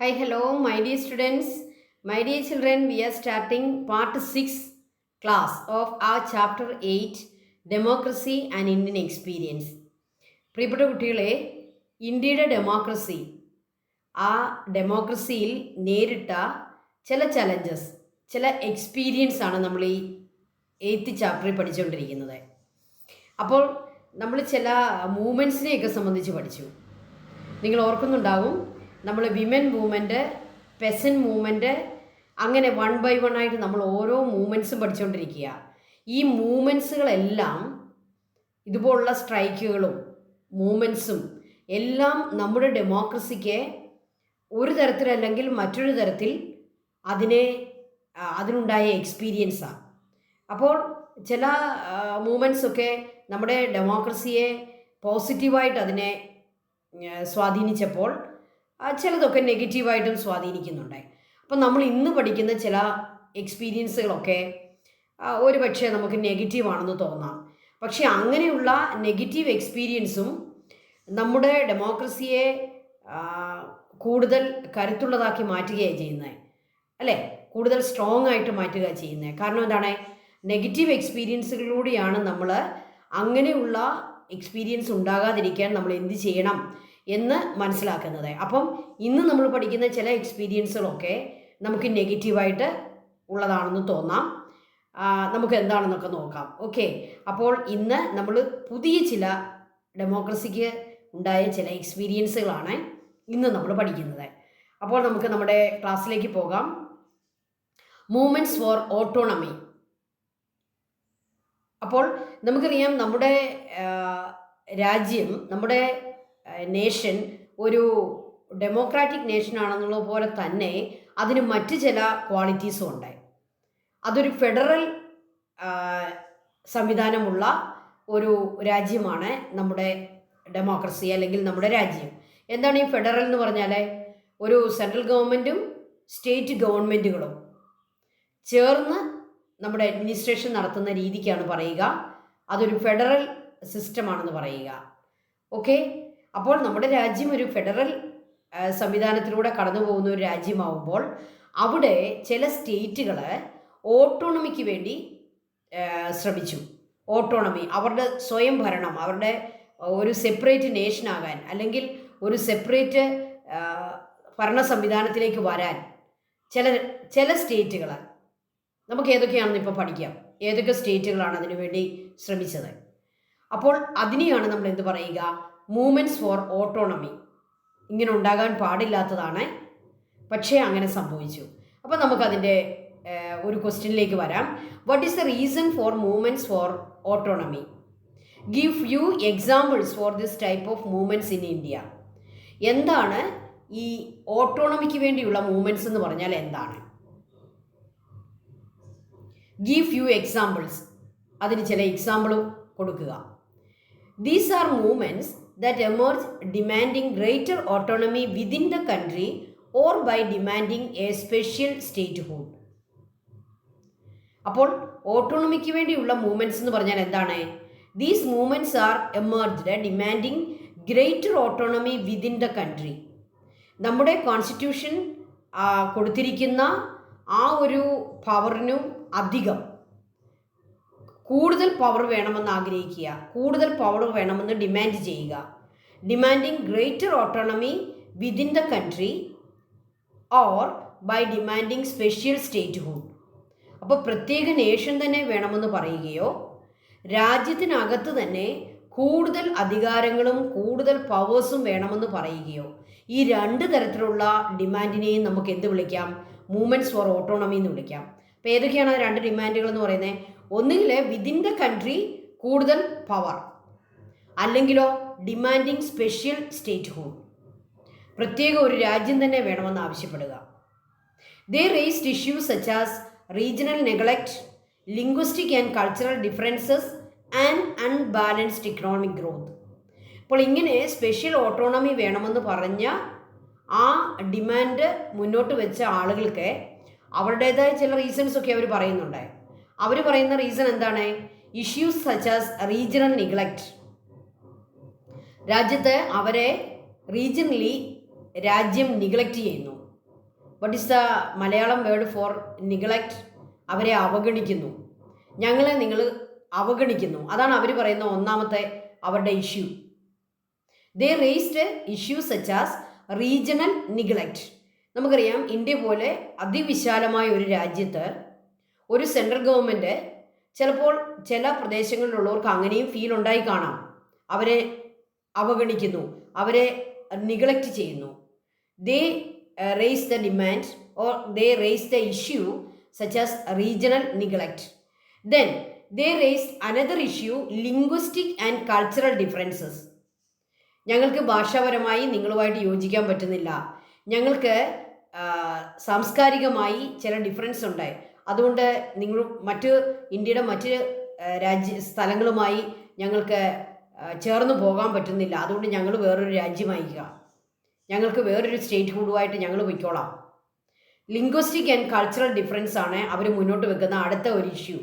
Hi, hello, my dear students, my dear children. We are starting part 6 class of our chapter 8 Democracy and Indian Experience. പ്രിയപ്പെട്ട കുട്ടികളെ, ഇന്ത്യയുടെ democracy, ആ ഡെമോക്രസിയിൽ നേരിട്ട ചില challenges, ചില experience ആണ് നമ്മൾ ഈ 8th ചാപ്റ്ററിൽ പഠിച്ചുകൊണ്ടിരിക്കുന്നത്. അപ്പോൾ നമ്മൾ ചില മൂവ്മെൻറ്റ്സിനെയൊക്കെ സംബന്ധിച്ച് പഠിച്ചു. നിങ്ങൾ ഓർക്കുന്നുണ്ടാവും, നമ്മൾ വിമൻ മൂവ്മെൻറ്റ്, പെസൻ മൂവ്മെൻറ്റ്, അങ്ങനെ 1 by 1 ആയിട്ട് നമ്മൾ ഓരോ മൂവ്മെൻറ്റ്സും പഠിച്ചുകൊണ്ടിരിക്കുക. ഈ മൂവ്മെൻറ്റ്സുകളെല്ലാം, ഇതുപോലുള്ള സ്ട്രൈക്കുകളും മൂവ്മെൻറ്റ്സും എല്ലാം നമ്മുടെ ഡെമോക്രസിക്ക് ഒരു തരത്തിലല്ലെങ്കിൽ മറ്റൊരു തരത്തിൽ അതിനുണ്ടായ എക്സ്പീരിയൻസാണ്. അപ്പോൾ ചില മൂവ്മെൻറ്റ്സൊക്കെ നമ്മുടെ ഡെമോക്രസിയെ പോസിറ്റീവായിട്ട് അതിനെ സ്വാധീനിച്ചപ്പോൾ ചിലതൊക്കെ നെഗറ്റീവായിട്ടും സ്വാധീനിക്കുന്നുണ്ട്. അപ്പം നമ്മൾ ഇന്ന് പഠിക്കുന്ന ചില എക്സ്പീരിയൻസുകളൊക്കെ ഒരു പക്ഷേ നമുക്ക് നെഗറ്റീവാണെന്ന് തോന്നാം. പക്ഷേ അങ്ങനെയുള്ള നെഗറ്റീവ് എക്സ്പീരിയൻസും നമ്മുടെ ഡെമോക്രസിയെ കൂടുതൽ കരുത്തുള്ളതാക്കി മാറ്റുകയാണ് ചെയ്യുന്നത്, അല്ലേ? കൂടുതൽ സ്ട്രോങ് ആയിട്ട് മാറ്റുക ചെയ്യുന്നത്. കാരണം എന്താണ്? നെഗറ്റീവ് എക്സ്പീരിയൻസുകളിലൂടെയാണ് നമ്മൾ അങ്ങനെയുള്ള എക്സ്പീരിയൻസ് ഉണ്ടാകാതിരിക്കാൻ നമ്മൾ എന്ത് ചെയ്യണം എന്ന് മനസ്സിലാക്കുന്നത്. അപ്പം ഇന്ന് നമ്മൾ പഠിക്കുന്ന ചില എക്സ്പീരിയൻസുകളൊക്കെ നമുക്ക് നെഗറ്റീവായിട്ട് ഉള്ളതാണെന്ന് തോന്നാം. നമുക്ക് എന്താണെന്നൊക്കെ നോക്കാം. ഓക്കെ, അപ്പോൾ ഇന്ന് നമ്മൾ പുതിയ ചില ഡെമോക്രസിക്ക് ഉണ്ടായ ചില എക്സ്പീരിയൻസുകളാണ് ഇന്ന് നമ്മൾ പഠിക്കുന്നത്. അപ്പോൾ നമുക്ക് നമ്മുടെ ക്ലാസ്സിലേക്ക് പോകാം. Movements for autonomy. അപ്പോൾ നമുക്കറിയാം, നമ്മുടെ രാജ്യം, നമ്മുടെ നേഷൻ ഒരു ഡെമോക്രാറ്റിക് നേഷൻ ആണെന്നുള്ളത് പോലെ തന്നെ അതിന് മറ്റ് ചില ക്വാളിറ്റീസും ഉണ്ട്. അതൊരു ഫെഡറൽ സംവിധാനമുള്ള ഒരു രാജ്യമാണ് നമ്മുടെ ഡെമോക്രസി, അല്ലെങ്കിൽ നമ്മുടെ രാജ്യം. എന്താണ് ഈ ഫെഡറൽ എന്ന് പറഞ്ഞാൽ? ഒരു സെൻട്രൽ ഗവൺമെൻറ്റും സ്റ്റേറ്റ് ഗവൺമെൻറ്റുകളും ചേർന്ന് നമ്മുടെ അഡ്മിനിസ്ട്രേഷൻ നടത്തുന്ന രീതിക്കാണ് പറയുക. അതൊരു ഫെഡറൽ സിസ്റ്റമാണെന്ന് പറയുക. ഓക്കെ, അപ്പോൾ നമ്മുടെ രാജ്യം ഒരു ഫെഡറൽ സംവിധാനത്തിലൂടെ കടന്നു പോകുന്ന ഒരു രാജ്യമാവുമ്പോൾ അവിടെ ചില സ്റ്റേറ്റുകൾ ഓട്ടോണമിക്ക് വേണ്ടി ശ്രമിച്ചു. ഓട്ടോണമി, അവരുടെ സ്വയം ഭരണം, അവരുടെ ഒരു സെപ്പറേറ്റ് നേഷനാകാൻ, അല്ലെങ്കിൽ ഒരു സെപ്പറേറ്റ് ഭരണ സംവിധാനത്തിലേക്ക് വരാൻ ചില സ്റ്റേറ്റുകൾ, നമുക്ക് ഏതൊക്കെയാണെന്ന് ഇപ്പോൾ പഠിക്കാം. ഏതൊക്കെ സ്റ്റേറ്റുകളാണ് അതിനു വേണ്ടി ശ്രമിച്ചത്? അപ്പോൾ അതിനെയാണ് നമ്മൾ എന്ത് പറയുക? Movements for autonomy. ഇങ്ങനെ ഉണ്ടാകാൻ പാടില്ലാത്തതാണ്, പക്ഷേ അങ്ങനെ സംഭവിച്ചു. അപ്പോൾ നമുക്കതിൻ്റെ ഒരു ക്വസ്റ്റ്യനിലേക്ക് വരാം. What is the reason for movements for autonomy? Give few examples for this type of movements in India. എന്താണ് ഈ ഓട്ടോണമിക്ക് വേണ്ടിയുള്ള മൂവ്മെൻറ്റ്സ് എന്ന് പറഞ്ഞാൽ എന്താണ്? ഗിവ് ഫ്യൂ എക്സാമ്പിൾസ്, അതിന് ചില എക്സാമ്പിൾ കൊടുക്കുക. These are movements that emerge demanding greater autonomy within the country or by demanding a special statehood. അപ്പോൾ ഓട്ടോണമിക്ക് വേണ്ടിയുള്ള മൂവ്മെൻറ്റ്സ് എന്ന് പറഞ്ഞാൽ എന്താണ്? These movements are emerged demanding greater autonomy within the country. നമ്മുടെ constitution കൊടുത്തിരിക്കുന്ന ആ ഒരു പവറിനും അധികം കൂടുതൽ പവർ വേണമെന്ന് ആഗ്രഹിക്കുക, കൂടുതൽ പവർ വേണമെന്ന് ഡിമാൻഡ് ചെയ്യുക. Demanding greater autonomy within the country or by demanding special statehood. അപ്പോൾ പ്രത്യേക നേഷൻ തന്നെ വേണമെന്ന് പറയുകയോ, രാജ്യത്തിനകത്ത് തന്നെ കൂടുതൽ അധികാരങ്ങളും കൂടുതൽ പവേഴ്സും വേണമെന്ന് പറയുകയോ, ഈ രണ്ട് തരത്തിലുള്ള ഡിമാൻഡിനെയും നമുക്ക് എന്ത് വിളിക്കാം? മൂവ്മെൻറ്റ്സ് ഫോർ ഓട്ടോണമി എന്ന് വിളിക്കാം. അപ്പോൾ ഏതൊക്കെയാണ് ആ രണ്ട് ഡിമാൻഡുകൾ എന്ന് പറയുന്നത്? ഒന്നുകിൽ വിതിൻ ദ കൺട്രി കൂടുതൽ പവർ, അല്ലെങ്കിലോ ഡിമാൻഡിങ് സ്പെഷ്യൽ സ്റ്റേറ്റ്ഹുഡ്, പ്രത്യേക ഒരു രാജ്യം തന്നെ വേണമെന്ന് ആവശ്യപ്പെടുക. They raised issues such as regional neglect, linguistic and cultural differences and unbalanced economic growth. അപ്പോൾ ഇങ്ങനെ സ്പെഷ്യൽ ഓട്ടോണമി വേണമെന്ന് പറഞ്ഞ ആ ഡിമാൻഡ് മുന്നോട്ട് വെച്ച ആളുകൾക്ക് അവരുടേതായ ചില റീസൺസ് ഒക്കെ അവർ പറയുന്നുണ്ട്. അവർ പറയുന്ന റീസൺ എന്താണ്? Issues such as regional neglect, രാജ്യത്ത് അവരെ റീജിയണലി രാജ്യം നിഗ്ലക്റ്റ് ചെയ്യുന്നു. What is the Malayalam word for neglect? അവരെ അവഗണിക്കുന്നു. ഞങ്ങളെ നിങ്ങൾ അവഗണിക്കുന്നു. അതാണ് അവർ പറയുന്ന ഒന്നാമത്തെ അവരുടെ issue. They raised issue such as regional neglect. നമുക്കറിയാം, ഇന്ത്യ പോലെ അതിവിശാലമായ ഒരു രാജ്യത്ത് ഒരു സെൻട്രൽ ഗവൺമെൻറ് ചിലപ്പോൾ ചില പ്രദേശങ്ങളിലുള്ളവർക്ക് അങ്ങനെയും ഫീൽ ഉണ്ടായി കാണാം. അവരെ അവഗണിക്കുന്നു, അവരെ നിഗ്ലക്റ്റ് ചെയ്യുന്നു. They raise the demand or they raise the issue such as regional neglect. Then they raised another issue, linguistic and cultural differences. ഞങ്ങൾക്ക് ഭാഷാപരമായി നിങ്ങളുമായിട്ട് യോജിക്കാൻ പറ്റുന്നില്ല, ഞങ്ങൾക്ക് സാംസ്കാരികമായി ചില ഡിഫറൻസ് ഉണ്ട്, അതുകൊണ്ട് നിങ്ങൾ ഇന്ത്യയുടെ മറ്റ് സ്ഥലങ്ങളുമായി ഞങ്ങൾക്ക് ചേർന്ന് പോകാൻ പറ്റുന്നില്ല, അതുകൊണ്ട് ഞങ്ങൾ വേറൊരു രാജ്യമായിക്കുക, ഞങ്ങൾക്ക് വേറൊരു സ്റ്റേറ്റ് ഹുഡുമായിട്ട് ഞങ്ങൾ പൊയ്ക്കോളാം. ലിംഗ്വിസ്റ്റിക് ആൻഡ് കൾച്ചറൽ ഡിഫറൻസ് ആണ് അവർ മുന്നോട്ട് വെക്കുന്ന അടുത്ത ഒരു ഇഷ്യൂ.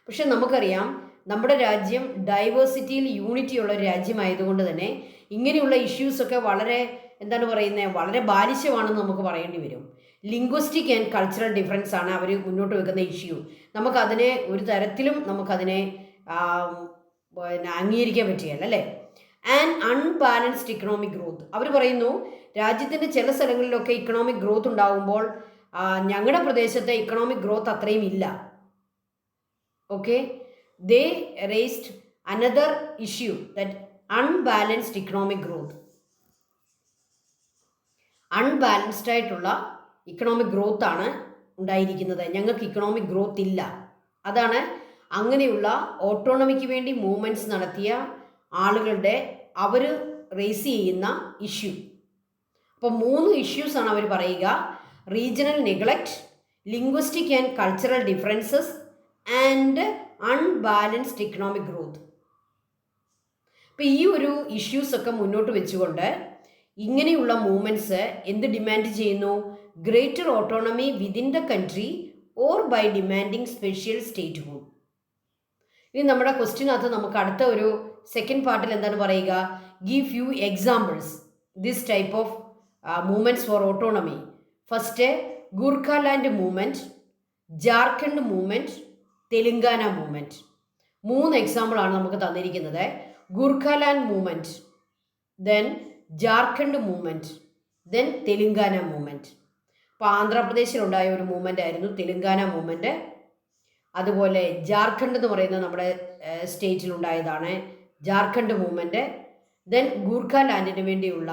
പക്ഷെ നമുക്കറിയാം, നമ്മുടെ രാജ്യം ഡൈവേഴ്സിറ്റിയിൽ യൂണിറ്റി ഉള്ള ഒരു രാജ്യമായതുകൊണ്ട് തന്നെ ഇങ്ങനെയുള്ള ഇഷ്യൂസൊക്കെ വളരെ വളരെ ബാലിശമാണെന്ന് നമുക്ക് പറയേണ്ടി വരും. ലിംഗ്വിസ്റ്റിക് ആൻഡ് കൾച്ചറൽ ഡിഫറൻസ് ആണ് അവർ മുന്നോട്ട് വെക്കുന്ന ഇഷ്യൂ. നമുക്കതിനെ ഒരു തരത്തിലും നമുക്കതിനെ അംഗീകരിക്കാൻ പറ്റുകയല്ല, അല്ലേ? And unbalanced economic growth. അവർ പറയുന്നു, രാജ്യത്തിൻ്റെ ചില സ്ഥലങ്ങളിലൊക്കെ ഇക്കണോമിക് ഗ്രോത്ത് ഉണ്ടാകുമ്പോൾ ഞങ്ങളുടെ പ്രദേശത്തെ ഇക്കണോമിക് ഗ്രോത്ത് അത്രയും ഇല്ല. Okay, they raised another issue, that unbalanced economic growth. Unbalanced ആയിട്ടുള്ള ഇക്കണോമിക് ഗ്രോത്ത് ആണ് ഉണ്ടായിരിക്കുന്നത്, ഞങ്ങൾക്ക് ഇക്കണോമിക് ഗ്രോത്ത് ഇല്ല. അതാണ് അങ്ങനെയുള്ള ഓട്ടോണമിക്ക് വേണ്ടി മൂവ്മെൻറ്റ്സ് നടത്തിയ ആളുകളുടെ അവർ റേസ് ചെയ്യുന്ന ഇഷ്യൂ. അപ്പോൾ 3 ഇഷ്യൂസാണ് അവർ പറയുക: regional neglect, linguistic and cultural differences and unbalanced economic growth. അപ്പോൾ ഈ ഒരു ഇഷ്യൂസൊക്കെ മുന്നോട്ട് വെച്ചുകൊണ്ട് ഇങ്ങനെയുള്ള മൂവ്മെൻറ്റ്സ് എന്ത് ഡിമാൻഡ് ചെയ്യുന്നു? Greater autonomy within the country or by demanding special statehood. ഇനി നമ്മുടെ ക്വസ്റ്റ്യനകത്ത് നമുക്ക് അടുത്ത ഒരു സെക്കൻഡ് പാർട്ടിൽ എന്താണ് പറയുക? Give few examples this type of movements for autonomy. First, Gorkhaland movement, Jharkhand movement, Telangana movement. 3 എക്സാമ്പിളാണ് നമുക്ക് തന്നിരിക്കുന്നത്. Gorkhaland movement, then Jharkhand movement, then Telangana movement. അപ്പോൾ ആന്ധ്രാപ്രദേശിലുണ്ടായ ഒരു മൂവ്മെൻ്റ് ആയിരുന്നു തെലുങ്കാന മൂവ്മെൻറ്റ്. അതുപോലെ ജാർഖണ്ഡ് എന്ന് പറയുന്ന നമ്മുടെ സ്റ്റേറ്റിലുണ്ടായതാണ് ജാർഖണ്ഡ് മൂവ്മെൻറ്റ്. ദെൻ ഗൂർഖാലാൻഡിന് വേണ്ടിയുള്ള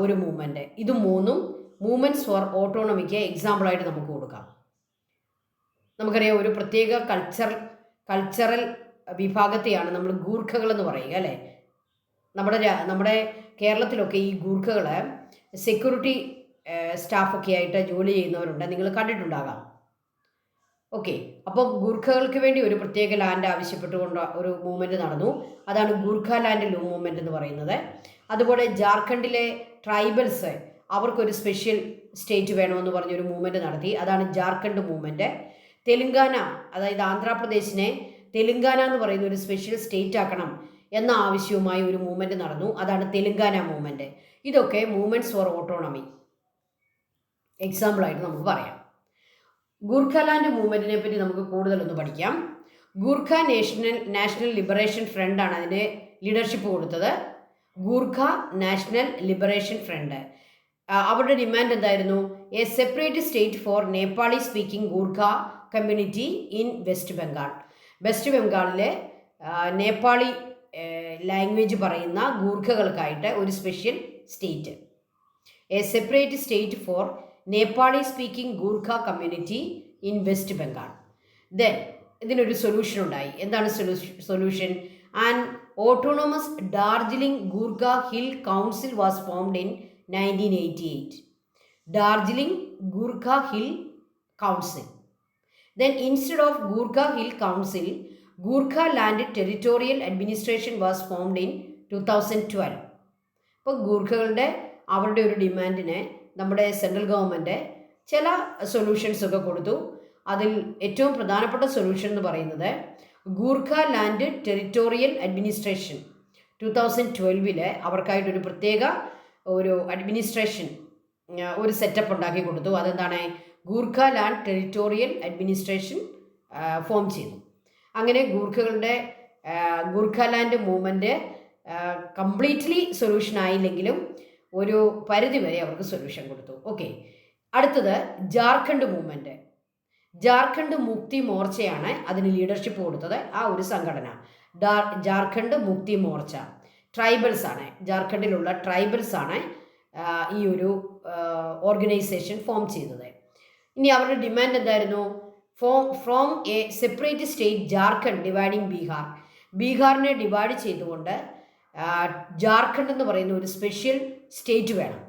ഒരു മൂവ്മെൻറ്റ്. ഇത് 3ഉം മൂവ്മെൻറ്റ്സ് ഫോർ ഓട്ടോണമിക്ക് എക്സാമ്പിളായിട്ട് നമുക്ക് കൊടുക്കാം. നമുക്കറിയാം, ഒരു പ്രത്യേക കൾച്ചറൽ വിഭാഗത്തെയാണ് നമ്മൾ ഗൂർഖകൾ എന്ന് പറയുക, അല്ലേ? നമ്മുടെ കേരളത്തിലൊക്കെ ഈ ഗൂർഖകൾ സെക്യൂരിറ്റി സ്റ്റാഫൊക്കെ ആയിട്ട് ജോലി ചെയ്യുന്നവരുണ്ട്, നിങ്ങൾ കണ്ടിട്ടുണ്ടാകാം. ഓക്കെ, അപ്പോൾ ഗൂർഖകൾക്ക് വേണ്ടി ഒരു പ്രത്യേക ലാൻഡ് ആവശ്യപ്പെട്ടുകൊണ്ട് ഒരു മൂവ്മെൻറ്റ് നടന്നു. അതാണ് ഗൂർഖാലാൻഡ് മൂവ്മെൻറ്റ് എന്ന് പറയുന്നത്. അതുപോലെ ജാർഖണ്ഡിലെ ട്രൈബൽസ് അവർക്കൊരു സ്പെഷ്യൽ സ്റ്റേറ്റ് വേണമെന്ന് പറഞ്ഞൊരു മൂവ്മെൻറ്റ് നടത്തി. അതാണ് ജാർഖണ്ഡ് മൂവ്മെൻറ്റ്. തെലുങ്കാന, അതായത് ആന്ധ്രാപ്രദേശിനെ തെലുങ്കാന എന്ന് പറയുന്ന ഒരു സ്പെഷ്യൽ സ്റ്റേറ്റ് ആക്കണം എന്ന ആവശ്യവുമായി ഒരു മൂവ്മെൻറ്റ് നടന്നു. അതാണ് തെലുങ്കാന മൂവ്മെൻറ്റ്. ഇതൊക്കെ മൂവ്മെൻറ്റ്സ് ഫോർ ഓട്ടോണമി എക്സാമ്പിളായിട്ട് നമുക്ക് പറയാം. ഗൂർഖാലാൻഡ് മൂവ്മെൻറ്റിനെ പറ്റി നമുക്ക് കൂടുതലൊന്ന് പഠിക്കാം. ഗൂർഖ നാഷണൽ ലിബറേഷൻ ഫ്രണ്ട് ആണ് അതിന് ലീഡർഷിപ്പ് കൊടുത്തത്. ഗൂർഖ നാഷണൽ ലിബറേഷൻ ഫ്രണ്ട്, അവരുടെ ഡിമാൻഡ് എന്തായിരുന്നു? A separate state for Nepali speaking Gorkha community in West Bengal. വെസ്റ്റ് ബംഗാളിലെ നേപ്പാളി ലാംഗ്വേജ് പറയുന്ന ഗൂർഖകൾക്കായിട്ട് ഒരു special state, a separate state for Nepali speaking Gorkha community in West Bengal. Then ഇതിനൊരു സൊല്യൂഷൻ ഉണ്ടായി. എന്താണ് solution? And autonomous Darjeeling Gorkha hill council was formed in 1988. Darjeeling Gorkha hill council. Then instead of Gurkha Hill Council, Gurkha Land Territorial Administration was formed in 2012. അപ്പോൾ ഗൂർഖകളുടെ അവരുടെ ഒരു ഡിമാൻഡിന് നമ്മുടെ central government ചില സൊല്യൂഷൻസൊക്കെ കൊടുത്തു. അതിൽ ഏറ്റവും പ്രധാനപ്പെട്ട സൊല്യൂഷൻ എന്ന് പറയുന്നത് ഗൂർഖ ലാൻഡ് ടെറിറ്റോറിയൽ അഡ്മിനിസ്ട്രേഷൻ 2012 അവർക്കായിട്ടൊരു പ്രത്യേക ഒരു അഡ്മിനിസ്ട്രേഷൻ ഒരു സെറ്റപ്പ് ഉണ്ടാക്കി കൊടുത്തു. അതെന്താണ്? Gorkhaland territorial administration form ചെയ്തു. അങ്ങനെ Gorkhaland movement completely solution ആയില്ലെങ്കിലും ഒരു പരിധി വരെ അവർക്ക് സൊല്യൂഷൻ കൊടുത്തു. ഓക്കെ, അടുത്തത് ജാർഖണ്ഡ് മൂവ്മെൻറ്റ്. ജാർഖണ്ഡ് മുക്തി മോർച്ചയാണ് അതിന് ലീഡർഷിപ്പ് കൊടുത്തത്. ആ ഒരു സംഘടന ജാർഖണ്ഡ് മുക്തി മോർച്ച ട്രൈബൽസ് ആണ്, ജാർഖണ്ഡിലുള്ള ട്രൈബൽസ് ആണ് ഈ ഒരു ഓർഗനൈസേഷൻ ഫോം ചെയ്തത്. ഇനി അവരുടെ ഡിമാൻഡ് എന്തായിരുന്നു? From a separate state Jharkhand dividing Bihar. ബീഹാറിനെ ഡിവൈഡ് ചെയ്തുകൊണ്ട് ജാർഖണ്ഡ് എന്ന് പറയുന്ന ഒരു സ്പെഷ്യൽ സ്റ്റേറ്റ് വേണം,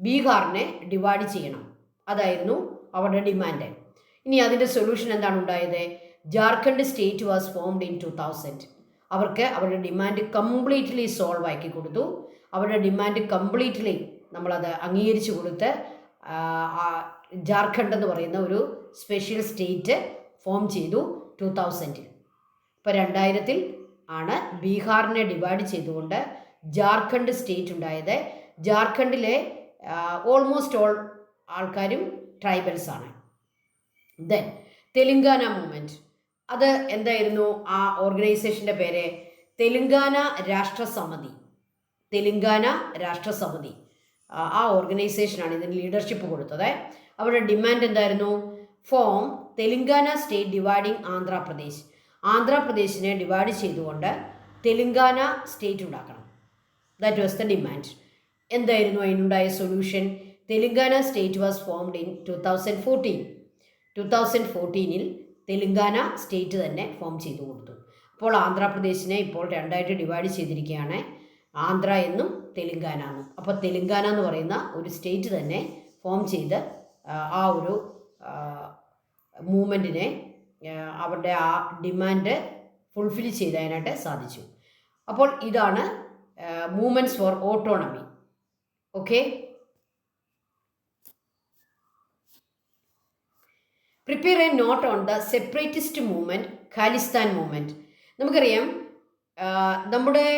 ബീഹാറിനെ ഡിവൈഡ് ചെയ്യണം. അതായിരുന്നു അവരുടെ ഡിമാൻഡ്. ഇനി അതിൻ്റെ സൊല്യൂഷൻ എന്താണ് ഉണ്ടായത്? Jharkhand state was formed in 2000. അവർക്ക് അവരുടെ ഡിമാൻഡ് കംപ്ലീറ്റ്ലി സോൾവ് ആക്കി കൊടുത്തു. അവരുടെ ഡിമാൻഡ് കംപ്ലീറ്റ്ലി നമ്മളത് അംഗീകരിച്ചു കൊടുത്ത് ജാർഖണ്ഡ് എന്ന് പറയുന്ന ഒരു സ്പെഷ്യൽ സ്റ്റേറ്റ് ഫോം ചെയ്തു 2000. ഇപ്പോൾ 2000 ആണ് ബീഹാറിനെ ഡിവൈഡ് ചെയ്തുകൊണ്ട് ജാർഖണ്ഡ് സ്റ്റേറ്റ് ഉണ്ടായത്. ജാർഖണ്ഡിലെ ഓൾമോസ്റ്റ് ഓൾ ആൾക്കാരും ട്രൈബൽസ് ആണ്. ദെൻ തെലുങ്കാന മൂവ്മെൻറ്റ്, അത് എന്തായിരുന്നു? ആ ഓർഗനൈസേഷൻ്റെ പേര് തെലുങ്കാന രാഷ്ട്രസമിതി. തെലുങ്കാന രാഷ്ട്രസമിതി ആ ഓർഗനൈസേഷനാണ് ഇതിന് ലീഡർഷിപ്പ് കൊടുത്തത്. അവരുടെ ഡിമാൻഡ് എന്തായിരുന്നു? Form Telangana state dividing Andhra Pradesh. ആന്ധ്രാപ്രദേശിനെ ഡിവൈഡ് ചെയ്തുകൊണ്ട് തെലുങ്കാന സ്റ്റേറ്റ് ഉണ്ടാക്കണം. That was the demand. എന്തായിരുന്നു അതിനുണ്ടായ solution? Telangana state was formed in 2014. 2014 Telangana state തന്നെ ഫോം ചെയ്തു കൊടുത്തു. അപ്പോൾ ആന്ധ്രാപ്രദേശിനെ ഇപ്പോൾ രണ്ടായിട്ട് ഡിവൈഡ് ചെയ്തിരിക്കുകയാണ്, ആന്ധ്ര എന്നും തെലുങ്കാന എന്നും. അപ്പോൾ തെലുങ്കാന എന്ന് പറയുന്ന ഒരു സ്റ്റേറ്റ് തന്നെ ഫോം ചെയ്ത് ആ ഒരു മൂവ്മെൻറ്റിനെ അവരുടെ ആ ഡിമാൻഡ് ഫുൾഫിൽ ചെയ്യാനായിട്ട് സാധിച്ചു. അപ്പോൾ ഇതാണ് movements for autonomy. Okay, prepare a note on the separatist movement, Khalistan movement. നമുക്കറിയാം നമ്മുടെ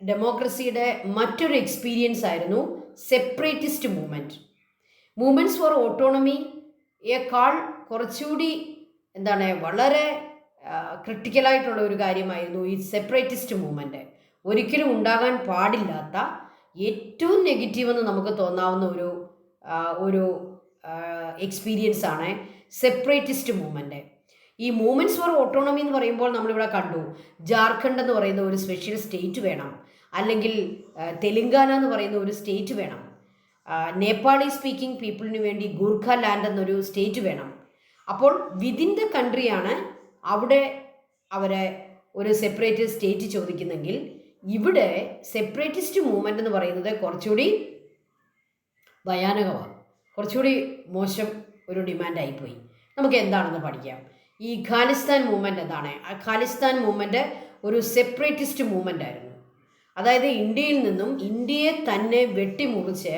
ഡെമോക്രസിയുടെ മറ്റൊരു എക്സ്പീരിയൻസ് ആയിരുന്നു സെപ്പറേറ്റിസ്റ്റ് മൂവ്മെൻറ്റ്. മൂവ്മെൻറ്റ്സ് ഫോർ ഓട്ടോണമിയേക്കാൾ കുറച്ചുകൂടി വളരെ ക്രിട്ടിക്കലായിട്ടുള്ള ഒരു കാര്യമായിരുന്നു ഈ സെപ്പറേറ്റിസ്റ്റ് മൂവ്മെൻറ്റ്. ഒരിക്കലും ഉണ്ടാകാൻ പാടില്ലാത്ത ഏറ്റവും നെഗറ്റീവ് എന്ന് നമുക്ക് തോന്നാവുന്ന ഒരു എക്സ്പീരിയൻസ് ആണ് സെപ്പറേറ്റിസ്റ്റ് മൂവ്മെൻറ്റ്. ഈ മൂവ്മെൻറ്റ്സ് ഫോർ ഓട്ടോണമി എന്ന് പറയുമ്പോൾ നമ്മളിവിടെ കണ്ടു, ജാർഖണ്ഡ് എന്ന് പറയുന്ന ഒരു സ്പെഷ്യൽ സ്റ്റേറ്റ് വേണം, അല്ലെങ്കിൽ തെലുങ്കാന എന്ന് പറയുന്ന ഒരു സ്റ്റേറ്റ് വേണം, നേപ്പാളി സ്പീക്കിംഗ് പീപ്പിളിന് വേണ്ടി ഗൂർഖ ലാൻഡ് എന്നൊരു സ്റ്റേറ്റ് വേണം. അപ്പോൾ വിതിൻ ദ കൺട്രിയാണ് അവിടെ അവരെ ഒരു സെപ്പറേറ്റ് സ്റ്റേറ്റ് ചോദിക്കുന്നെങ്കിൽ, ഇവിടെ സെപ്പറേറ്റിസ്റ്റ് മൂവ്മെൻറ്റ് എന്ന് പറയുന്നത് കുറച്ചുകൂടി ഭയാനകമാണ്, കുറച്ചുകൂടി മോശം ഒരു ഡിമാൻഡായിപ്പോയി. നമുക്ക് എന്താണെന്ന് പഠിക്കാം. ഈ ഖാലിസ്ഥാൻ മൂവ്മെൻറ്റ് എന്താണ്? ആ ഖാലിസ്ഥാൻ മൂവ്മെൻറ്റ് ഒരു സെപ്പറേറ്റിസ്റ്റ് മൂവ്മെൻ്റ് ആയിരുന്നു. അതായത് ഇന്ത്യയിൽ നിന്നും ഇന്ത്യയെ തന്നെ വെട്ടിമുറിച്ച്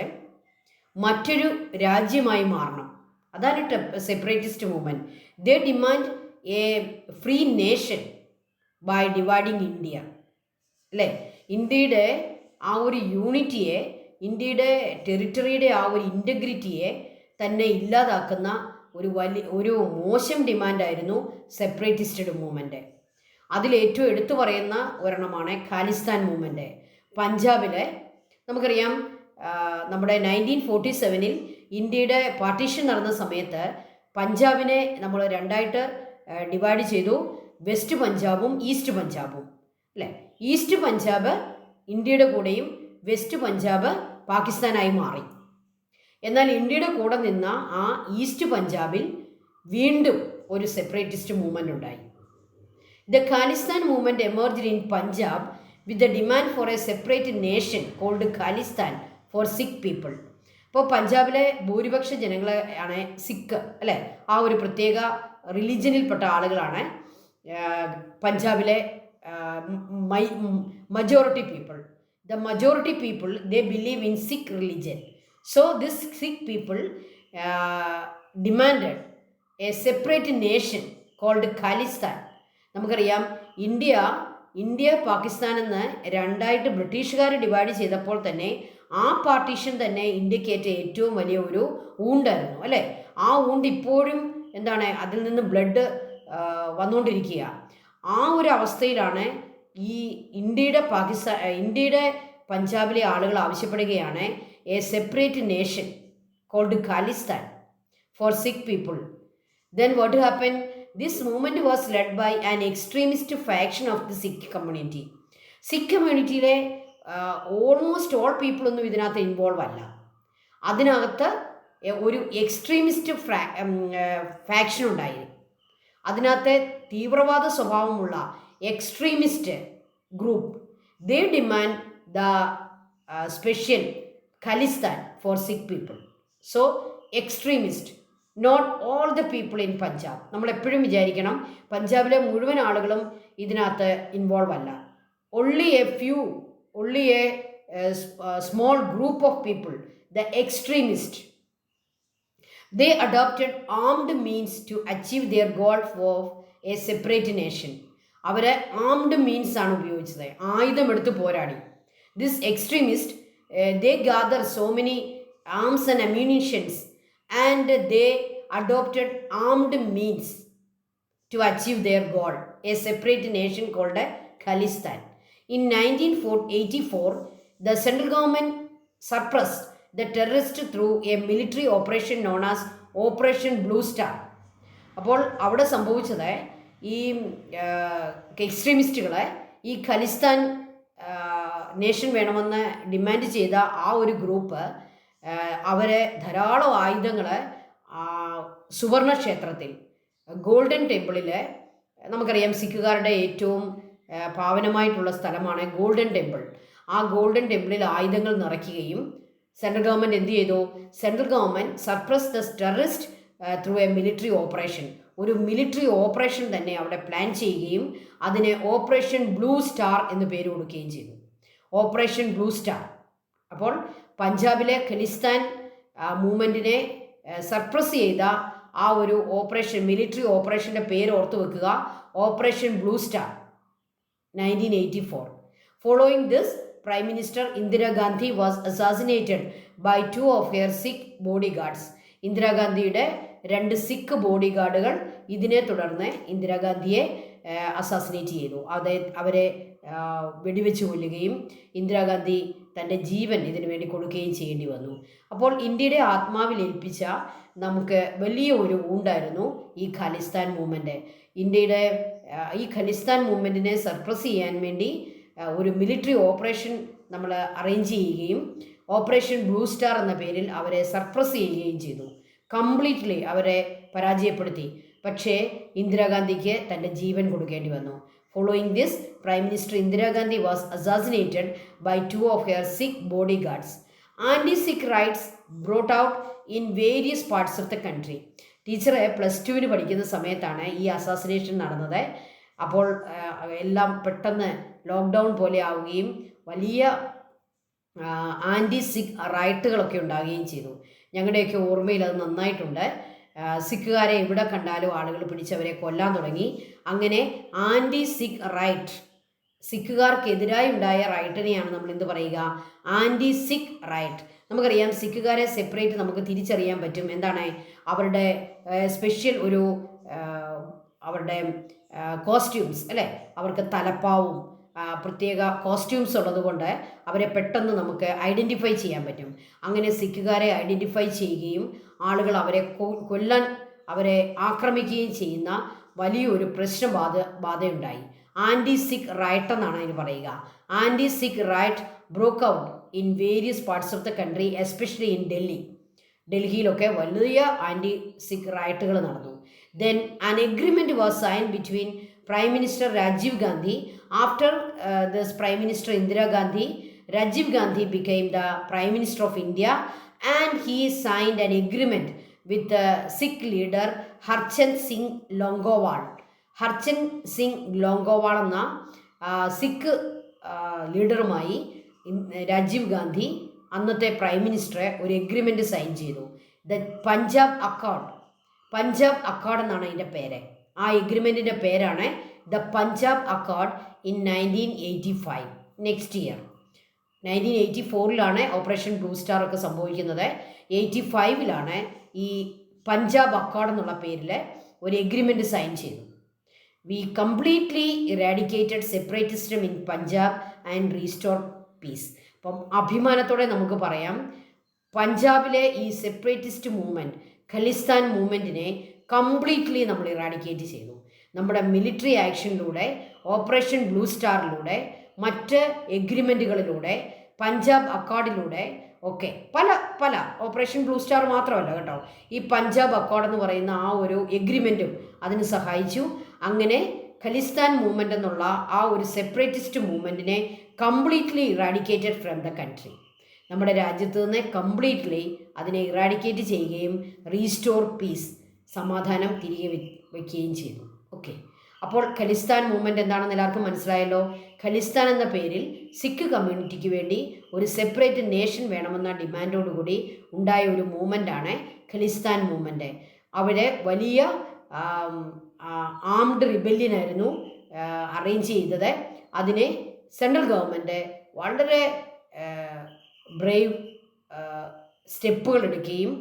മറ്റൊരു രാജ്യമായി മാറണം. അതാണ് separatist movement. They demand a free nation by dividing India. അല്ലേ? ഇന്ത്യയുടെ ആ ഒരു യൂണിറ്റിയെ, ഇന്ത്യയുടെ ടെറിട്ടറിയുടെ ആ ഒരു ഇൻറ്റഗ്രിറ്റിയെ തന്നെ ഇല്ലാതാക്കുന്ന ഒരു മോശം ഡിമാൻഡായിരുന്നു സെപ്പറേറ്റിസ്റ്റ് മൂവ്മെൻറ്റ്. അതിലേറ്റവും എടുത്തു പറയുന്ന ഒരെണ്ണമാണ് ഖാലിസ്ഥാൻ മൂവ്മെൻറ്റ്. പഞ്ചാബിലെ നമുക്കറിയാം, നമ്മുടെ 1947 ഇന്ത്യയുടെ പാർട്ടീഷൻ നടന്ന സമയത്ത് പഞ്ചാബിനെ നമ്മൾ രണ്ടായിട്ട് ഡിവൈഡ് ചെയ്തു, വെസ്റ്റ് പഞ്ചാബും ഈസ്റ്റ് പഞ്ചാബും. അല്ലേ? ഈസ്റ്റ് പഞ്ചാബ് ഇന്ത്യയുടെ കൂടെയും വെസ്റ്റ് പഞ്ചാബ് പാകിസ്ഥാനായി മാറി. എന്നാൽ ഇന്ത്യയുടെ കൂടെ നിന്ന ആ ഈസ്റ്റ് പഞ്ചാബിൽ വീണ്ടും ഒരു സെപ്പറേറ്റിസ്റ്റ് മൂവ്മെൻ്റ് ഉണ്ടായി. The Khalistan movement emerged in Punjab with the demand for a separate nation called Khalistan for Sikh people. ഇപ്പോൾ പഞ്ചാബിലെ ഭൂരിപക്ഷ ജനങ്ങളാണ് സിഖ്. അല്ലേ? ആ ഒരു പ്രത്യേക റിലീജിയനിൽപ്പെട്ട ആളുകളാണ് പഞ്ചാബിലെ majority people. The majority people they believe in Sikh religion. So this Sikh people demanded a separate nation called Khalistan. നമുക്കറിയാം, ഇന്ത്യ പാകിസ്ഥാൻ എന്ന് രണ്ടായിട്ട് ബ്രിട്ടീഷുകാർ ഡിവൈഡ് ചെയ്തപ്പോൾ തന്നെ ആ പാർട്ടീഷൻ തന്നെ ഇന്ത്യക്കേറ്റ ഏറ്റവും വലിയ ഒരു ഊണ്ടായിരുന്നു അല്ലേ. ആ ഊണ്ട് ഇപ്പോഴും എന്താണ്, അതിൽ നിന്ന് ബ്ലഡ് വന്നുകൊണ്ടിരിക്കുക. ആ ഒരു അവസ്ഥയിലാണ് ഈ ഇന്ത്യയുടെ പഞ്ചാബിലെ ആളുകൾ ആവശ്യപ്പെടുകയാണ് a separate nation called Khalistan for Sikh people. Then what happened? This movement was led by an extremist faction of the Sikh community. Sikh കമ്മ്യൂണിറ്റിയിലെ ഓൾമോസ്റ്റ് ഓൾ പീപ്പിൾ ഒന്നും ഇതിനകത്ത് ഇൻവോൾവ് അല്ല. അതിനകത്ത് ഒരു എക്സ്ട്രീമിസ്റ്റ് ഫാക്ഷൻ ഉണ്ടായി. അതിനകത്തെ തീവ്രവാദ സ്വഭാവമുള്ള extremist group, they demand the special Khalistan for Sikh people. So extremist, not all the people in Punjab. നമ്മൾ എപ്പോഴും വിചാരിക്കണം പഞ്ചാബിലെ മുഴുവൻ ആളുകളും ഇതിനകത്ത് ഇൻവോൾവ് അല്ല. only a small group of people, the extremists, they adopted armed means to achieve their goal for a separate nation. അവരെ armed means ആണ് ഉപയോഗിച്ചത്, ആയുധമെടുത്ത് പോരാടി. This extremist they gather so many arms and ammunitions and they adopted armed means to achieve their goal, a separate nation called Khalistan. In 1984, the central government suppressed the terrorists through a military operation known as Operation Blue Star. അപ്പോൾ അവിടെ സംഭവിച്ചത് ഈ എക്സ്ട്രീമിസ്റ്റുകളെ, ഈ Khalistan nation വേണമെന്ന് demand ചെയ്ത ആ ഒരു group അവരെ ധാരാളം ആയുധങ്ങൾ സുവർണ ക്ഷേത്രത്തിൽ, ഗോൾഡൻ ടെമ്പിളിൽ, നമുക്കറിയാം സിഖുകാരുടെ ഏറ്റവും പാവനമായിട്ടുള്ള സ്ഥലമാണ് ഗോൾഡൻ ടെമ്പിൾ. ആ ഗോൾഡൻ ടെമ്പിളിൽ ആയുധങ്ങൾ നിറയ്ക്കുകയും സെൻട്രൽ ഗവൺമെൻറ് എന്ത് ചെയ്തു? Central government suppress the terrorist through a military operation, ഒരു മിലിറ്ററി ഓപ്പറേഷൻ തന്നെ അവിടെ പ്ലാൻ ചെയ്യുകയും അതിന് ഓപ്പറേഷൻ ബ്ലൂ സ്റ്റാർ എന്ന് പേര് കൊടുക്കുകയും ചെയ്തു. Operation blue star. അപ്പോൾ പഞ്ചാബിലെ ഖലിസ്ഥാൻ മൂവ്മെൻറ്റിനെ സർപ്രസ് ചെയ്ത ആ ഒരു ഓപ്പറേഷൻ, മിലിറ്ററി ഓപ്പറേഷൻ്റെ പേര് ഓർത്ത് വെക്കുക, operation blue star, 1984. Following this, Prime Minister Indira Gandhi was assassinated by 2 of her Sikh bodyguards. ഇന്ദിരാഗാന്ധിയുടെ 2 സിഖ് ബോഡിഗാർഡുകൾ ഇതിനെ തുടർന്ന് ഇന്ദിരാഗാന്ധിയെ അസാസിനേറ്റ് ചെയ്തു. അവരെ വെടിവെച്ച് കൊല്ലുകയും ഇന്ദിരാഗാന്ധി തൻ്റെ ജീവൻ ഇതിനു വേണ്ടി കൊടുക്കുകയും ചെയ്യേണ്ടി വന്നു. അപ്പോൾ ഇന്ത്യയുടെ ആത്മാവിൽ ഏൽപ്പിച്ച നമുക്ക് വലിയ ഒരു ഊണ്ടായിരുന്നു ഈ ഖാലിസ്ഥാൻ മൂവ്മെൻറ്റ്. ഇന്ത്യയുടെ ഈ ഖലിസ്ഥാൻ മൂവ്മെൻറ്റിനെ സർപ്രസ് ചെയ്യാൻ വേണ്ടി ഒരു മിലിറ്ററി ഓപ്പറേഷൻ നമ്മൾ അറേഞ്ച് ചെയ്യുകയും ഓപ്പറേഷൻ ബ്ലൂ സ്റ്റാർ എന്ന പേരിൽ അവരെ സർപ്രസ് ചെയ്യുകയും ചെയ്തു. കംപ്ലീറ്റ്ലി അവരെ പരാജയപ്പെടുത്തി. പക്ഷേ ഇന്ദിരാഗാന്ധിക്ക് തൻ്റെ ജീവൻ കൊടുക്കേണ്ടി വന്നു. Following this, prime minister Indira Gandhi was assassinated by 2 of her Sikh bodyguards. Anti-Sikh riots broke out in various parts of the country. Teacher +2 പഠിക്കുന്ന സമയത്താണ് ഈ അസാസിനേഷൻ നടന്നത്. അപ്പോൾ എല്ലാം പെട്ടെന്ന് ലോക്ക്ഡൗൺ പോലെ ആവുകയും വലിയ ആൻറ്റി സിഖ് റൈറ്റുകളൊക്കെ ഉണ്ടാകുകയും ചെയ്തു. ഞങ്ങളുടെയൊക്കെ ഓർമ്മയിൽ അത് നന്നായിട്ടുണ്ട്. സിഖുകാരെ എവിടെ കണ്ടാലും ആളുകൾ പിടിച്ചവരെ കൊല്ലാൻ തുടങ്ങി. അങ്ങനെ ആൻറ്റി സിഖ് റൈറ്റ്, സിഖുകാർക്കെതിരായി ഉണ്ടായ റൈറ്റിനെയാണ് നമ്മൾ എന്ത് പറയുക? Anti Sikh riot. നമുക്കറിയാം സിഖുകാരെ സെപ്പറേറ്റ് നമുക്ക് തിരിച്ചറിയാൻ പറ്റും. എന്താണ് അവരുടെ സ്പെഷ്യൽ ഒരു അവരുടെ കോസ്റ്റ്യൂംസ് അല്ലേ, അവർക്ക് തലപ്പാവും പ്രത്യേക കോസ്റ്റ്യൂംസ് ഉള്ളതുകൊണ്ട് അവരെ പെട്ടെന്ന് നമുക്ക് ഐഡൻറ്റിഫൈ ചെയ്യാൻ പറ്റും. അങ്ങനെ സിഖുകാരെ ഐഡൻറ്റിഫൈ ചെയ്യുകയും ആളുകൾ അവരെ കൊല്ലാൻ, അവരെ ആക്രമിക്കുകയും ചെയ്യുന്ന വലിയൊരു ബാധയുണ്ടായി. ആൻറ്റി സിഖ് റൈറ്റ് എന്നാണ് അതിന് പറയുക. Anti Sikh riot broke out in various parts of the country, especially in ഡൽഹിയിലൊക്കെ വലിയ ആൻറ്റി സിഖ് റൈറ്റുകൾ നടന്നു. Then an agreement was sign between Prime Minister Rajiv Gandhi. After this Prime Minister Indira Gandhi, Rajiv Gandhi became the Prime Minister of India and he signed an agreement with the Sikh leader Harchand Singh Longowal. Harchand Singh Longowal എന്ന സിഖ് ലീഡറുമായി രാജീവ് ഗാന്ധി അന്നത്തെ prime മിനിസ്റ്ററെ ഒരു agreement sign ചെയ്തു. The Punjab accord എന്നാണ് അതിൻ്റെ പേര്. ആ എഗ്രിമെൻറ്റിൻ്റെ പേരാണ് the Punjab accord in 1985. Next year 1984 operation blue star ഒക്കെ സംഭവിക്കുന്നത്. 85 ഈ പഞ്ചാബ് അക്കോർഡ് എന്നുള്ള പേരിൽ ഒരു എഗ്രിമെൻറ്റ് സൈൻ ചെയ്തു. We completely eradicated separatism in Punjab and restore peace. അപ്പം അഭിമാനത്തോടെ നമുക്ക് പറയാം, പഞ്ചാബിലെ ഈ സെപ്പറേറ്റിസ്റ്റ് മൂവ്മെൻറ്റ്, ഖലിസ്ഥാൻ മൂവ്മെൻറ്റിനെ കംപ്ലീറ്റ്ലി നമ്മൾ ഇറാഡിക്കേറ്റ് ചെയ്തു. നമ്മുടെ മിലിറ്ററി ആക്ഷനിലൂടെ, ഓപ്പറേഷൻ ബ്ലൂ സ്റ്റാറിലൂടെ, മറ്റ് എഗ്രിമെൻറ്റുകളിലൂടെ, പഞ്ചാബ് അക്കോർഡിലൂടെ ഒക്കെ പല ഓപ്പറേഷൻ ബ്ലൂ സ്റ്റാർ മാത്രമല്ല കേട്ടോ, ഈ പഞ്ചാബ് അക്കോർഡ് എന്ന് പറയുന്ന ആ ഒരു എഗ്രിമെൻറ്റും അതിന് സഹായിച്ചു. അങ്ങനെ ഖലിസ്ഥാൻ മൂവ്മെൻ്റ് എന്നുള്ള ആ ഒരു സെപ്പറേറ്റിസ്റ്റ് മൂവ്മെൻറ്റിനെ completely eradicated from the country. നമ്മുടെ രാജ്യത്ത് നിന്ന് കംപ്ലീറ്റ്ലി അതിനെ ഇറാഡിക്കേറ്റ് ചെയ്യുകയും റീസ്റ്റോർ പീസ്, സമാധാനം തിരികെ വയ്ക്കുകയും ചെയ്തു. ഓക്കെ, അപ്പോൾ ഖലിസ്ഥാൻ മൂവ്മെൻറ്റ് എന്താണെന്ന് എല്ലാവർക്കും മനസ്സിലായല്ലോ. ഖലിസ്ഥാൻ എന്ന പേരിൽ സിഖ് കമ്മ്യൂണിറ്റിക്ക് വേണ്ടി ഒരു സെപ്പറേറ്റ് നേഷൻ വേണമെന്ന ഡിമാൻഡോടുകൂടി ഉണ്ടായ ഒരു മൂവ്മെൻ്റാണ് ഖലിസ്ഥാൻ മൂവ്മെൻറ്റ്. അവിടെ വലിയ ആംഡ് റിബല്യനായിരുന്നു അറേഞ്ച് ചെയ്തത്. അതിനെ സെൻട്രൽ ഗവൺമെൻറ് വളരെ ബ്രേവ് സ്റ്റെപ്പുകൾ എടുക്കുകയും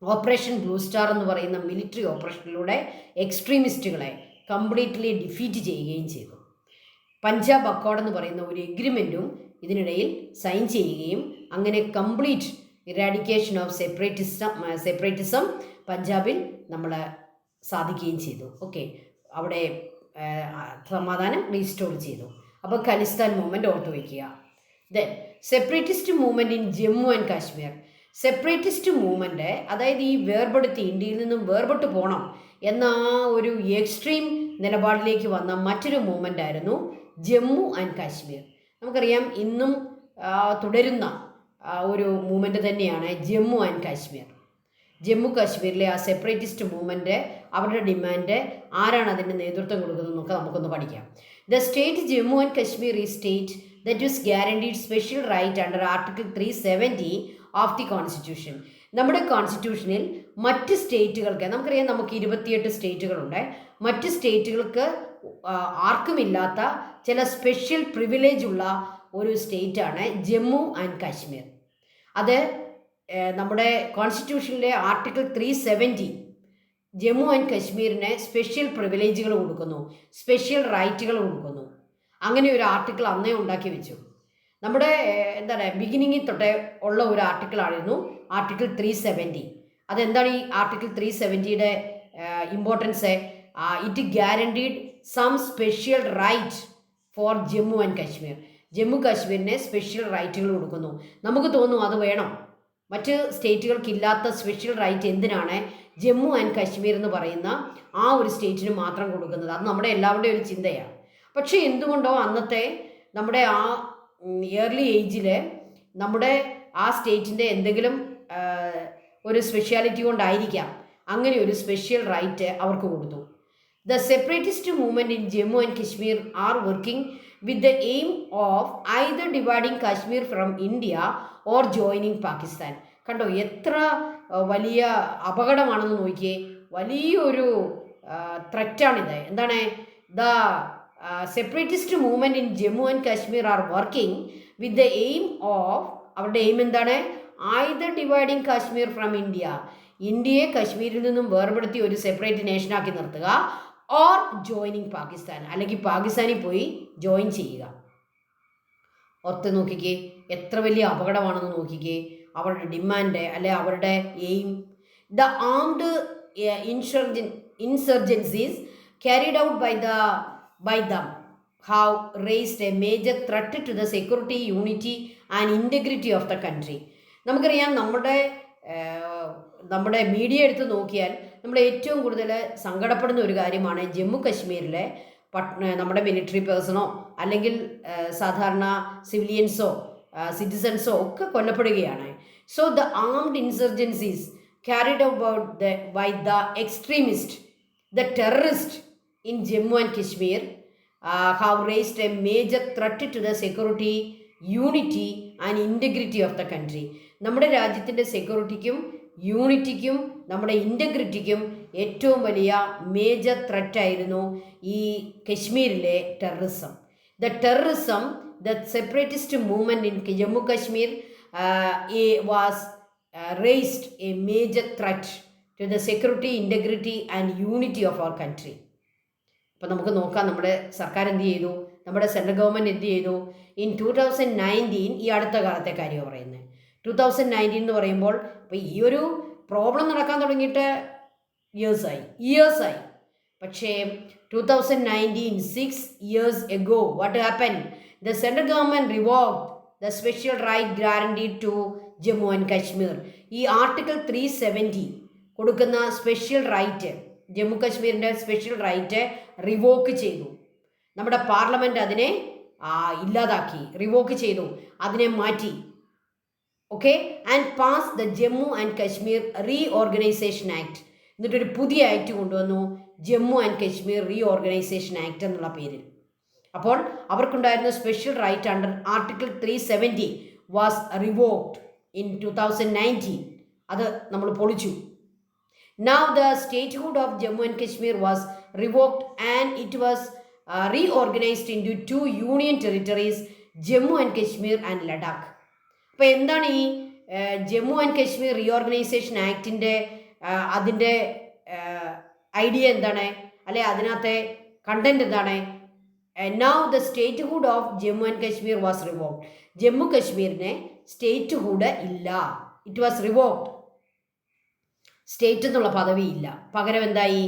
ഓപ്പറേഷൻ ബ്ലൂ സ്റ്റാർ എന്ന് പറയുന്ന മിലിറ്ററി ഓപ്പറേഷനിലൂടെ എക്സ്ട്രീമിസ്റ്റുകളെ കംപ്ലീറ്റ്ലി ഡിഫീറ്റ് ചെയ്യുകയും ചെയ്തു. പഞ്ചാബ് അക്കോർഡ് എന്ന് പറയുന്ന ഒരു എഗ്രിമെൻറ്റും ഇതിനിടയിൽ സൈൻ ചെയ്യുകയും അങ്ങനെ കംപ്ലീറ്റ് ഇറാഡിക്കേഷൻ ഓഫ് സെപ്പറേറ്റിസം പഞ്ചാബിൽ നമ്മൾ സാധിക്കുകയും ചെയ്തു. ഓക്കെ, അവിടെ സമാധാനം റീസ്റ്റോർ ചെയ്തു. അപ്പോൾ ഖലിസ്ഥാൻ മൂവ്മെൻറ്റ് ഓർത്തു വയ്ക്കുക. Then separatist movement in Jammu and Kashmir. Separatist movement, അതായത് ഈ വേർപെടുത്തി ഇന്ത്യയിൽ നിന്നും വേർപെട്ട് പോകണം എന്ന ആ ഒരു എക്സ്ട്രീം നിലപാടിലേക്ക് വന്ന മറ്റൊരു മൂവ്മെൻ്റ് ആയിരുന്നു ജമ്മു ആൻഡ് കാശ്മീർ. നമുക്കറിയാം ഇന്നും തുടരുന്ന ഒരു മൂവ്മെൻറ്റ് തന്നെയാണ് ജമ്മു ആൻഡ് കാശ്മീർ. ജമ്മു കാശ്മീരിലെ ആ സെപ്പറേറ്റിസ്റ്റ് മൂവ്മെൻറ്റ്, അവരുടെ ഡിമാൻഡ്, ആരാണ് അതിൻ്റെ നേതൃത്വം കൊടുക്കുന്നതെന്നൊക്കെ നമുക്കൊന്ന് പഠിക്കാം. The state Jammu and Kashmir ഈ state that is guaranteed special right under article 370 of the constitution. നമ്മുടെ കോൺസ്റ്റിറ്റ്യൂഷനിൽ മറ്റ് സ്റ്റേറ്റുകൾക്ക്, നമുക്കറിയാം നമുക്ക് 28 സ്റ്റേറ്റുകളുണ്ട്, മറ്റ് സ്റ്റേറ്റുകൾക്ക് ആർക്കുമില്ലാത്ത ചില സ്പെഷ്യൽ പ്രിവിലേജ് ഉള്ള ഒരു സ്റ്റേറ്റാണ് ജമ്മു ആൻഡ് കാശ്മീർ. അത് നമ്മുടെ കോൺസ്റ്റിറ്റ്യൂഷനിലെ ആർട്ടിക്കിൾ 370 ജമ്മു ആൻഡ് കാശ്മീരിന് സ്പെഷ്യൽ പ്രിവിലേജുകൾ കൊടുക്കുന്നു, സ്പെഷ്യൽ റൈറ്റുകൾ കൊടുക്കുന്നു. അങ്ങനെ ഒരു ആർട്ടിക്കിൾ അന്നേ ഉണ്ടാക്കി വെച്ചു. നമ്മുടെ എന്താണ് ബിഗിനിങ്ങിൽ തൊട്ടേ ഉള്ള ഒരു ആർട്ടിക്കിളായിരുന്നു ആർട്ടിക്കിൾ 370. അതെന്താണ് ഈ ആർട്ടിക്കിൾ 370യുടെ importance? It guaranteed some special right for Jammu and Kashmir. Jammu കാശ്മീരിന് സ്പെഷ്യൽ റൈറ്റുകൾ കൊടുക്കുന്നു. നമുക്ക് തോന്നും അത് വേണം, മറ്റ് സ്റ്റേറ്റുകൾക്കില്ലാത്ത സ്പെഷ്യൽ റൈറ്റ് എന്തിനാണ് ജമ്മു ആൻഡ് കാശ്മീർ എന്ന് പറയുന്ന ആ ഒരു സ്റ്റേറ്റിന് മാത്രം കൊടുക്കുന്നത്? അത് നമ്മുടെ എല്ലാവരുടെയും ഒരു ചിന്തയാണ്. പക്ഷേ എന്തുകൊണ്ടോ അന്നത്തെ നമ്മുടെ ആ ഇയർലി ഏജിൽ നമ്മുടെ ആ സ്റ്റേറ്റിൻ്റെ എന്തെങ്കിലും ഒരു സ്പെഷ്യാലിറ്റി കൊണ്ടായിരിക്കാം അങ്ങനെ ഒരു സ്പെഷ്യൽ റൈറ്റ് അവർക്ക് കൊടുത്തു. The separatist movement in Jammu and Kashmir are working with the aim of either dividing Kashmir from India or joining Pakistan. കണ്ടോ എത്ര വലിയ അപകടമാണെന്ന് നോക്കിയേ, വലിയൊരു ത്രെറ്റാണിത്. എന്താണ്? The separatist movement in Jammu and Kashmir are working with the aim of, അവരുടെ എയിം എന്താണ്? Either dividing Kashmir from India, ഇന്ത്യയെ കാശ്മീരിൽ നിന്നും വേർപെടുത്തി ഒരു സെപ്പറേറ്റ് നേഷനാക്കി നിർത്തുക, ഓർ ജോയിനിങ് പാകിസ്ഥാൻ, അല്ലെങ്കിൽ പാകിസ്ഥാനിൽ പോയി ജോയിൻ ചെയ്യുക. ഓർത്ത് നോക്കിക്കേ, എത്ര വലിയ അപകടമാണെന്ന് നോക്കിക്കേ അവരുടെ ഡിമാൻഡ്, അല്ലെ അവരുടെ aim. The armed insurgencies carried out by them have raised a major threat to the security, unity and integrity of the country. നമുക്കറിയാം നമ്മുടെ മീഡിയ എടുത്ത് നോക്കിയാൽ നമ്മൾ ഏറ്റവും കൂടുതൽ സങ്കടപ്പെടുന്ന ഒരു കാര്യമാണ് ജമ്മു കാശ്മീരിലെ നമ്മുടെ മിലിറ്ററി പേഴ്സണോ അല്ലെങ്കിൽ സാധാരണ സിവിലിയൻസോ സിറ്റിസൺസോ ഒക്കെ കൊല്ലപ്പെടുകയാണ്. So the armed insurgencies carried out by the extremist, the terrorist in Jammu and Kashmir have raised a major threat to the security, unity and integrity of the country. നമ്മുടെ രാജ്യത്തിൻ്റെ സെക്യൂരിറ്റിക്കും യൂണിറ്റിക്കും നമ്മുടെ ഇൻറ്റഗ്രിറ്റിക്കും ഏറ്റവും വലിയ മേജർ ത്രെറ്റായിരുന്നു ഈ കശ്മീരിലെ terrorism. The terrorism the separatist movement in Jammu Kashmir was raised a major threat to the security, integrity and unity of our country. അപ്പോൾ നമുക്ക് നോക്കാം നമ്മുടെ സർക്കാർ എന്ത് ചെയ്തു, നമ്മുടെ സെൻട്രൽ ഗവൺമെൻറ് എന്ത് ചെയ്തു. ഇൻ 2019, ഈ അടുത്ത കാലത്തെ കാര്യമാണ് പറയുന്നത്. 2019 എന്ന് പറയുമ്പോൾ ഇപ്പോൾ ഈ ഒരു പ്രോബ്ലം നടക്കാൻ തുടങ്ങിയിട്ട് ഇയേഴ്സായി. പക്ഷേ 2019, 6 years ago, what happened? The central government revoked the special right guaranteed to Jammu and Kashmir. ഈ ആർട്ടിക്കിൾ 370 കൊടുക്കുന്ന സ്പെഷ്യൽ റൈറ്റ്, ജമ്മു കാശ്മീരിൻ്റെ സ്പെഷ്യൽ റൈറ്റ് റിവോക്ക് ചെയ്തു. നമ്മുടെ പാർലമെൻറ്റ് അതിനെ ഇല്ലാതാക്കി, റിവോക്ക് ചെയ്തു, അതിനെ മാറ്റി. Okay, and pass the Jammu and Kashmir reorganisation act. എന്നിട്ടൊരു പുതിയ ആക്ട് കൊണ്ടുവന്നു, Jammu and Kashmir reorganisation act എന്നുള്ള പേരിൽ. അപ്പോൾ അവർക്കുണ്ടായിരുന്ന special right under article 370 was revoked in 2019. അത് നമ്മൾ പൊളിച്ചു. Now the statehood of Jammu and Kashmir was revoked and it was reorganized into 2 union territories, Jammu and Kashmir and Ladakh. അപ്പോൾ എന്താണ് ഈ ജമ്മു ആൻഡ് കശ്മീർ റീഓർഗനൈസേഷൻ ആക്ടിൻ്റെ അതിൻ്റെ ഐഡിയ എന്താണ്, അല്ലെ അതിനകത്തെ കണ്ടന്റ് എന്താണ്? Now the statehood of Jammu and Kashmir was revoked. Jammu കശ്മീരിന് സ്റ്റേറ്റ്ഹുഡ് ഇല്ല, ഇറ്റ് വാസ് റിവോക്ഡ്. സ്റ്റേറ്റ് എന്നുള്ള പദവി ഇല്ല, പകരം എന്തായി,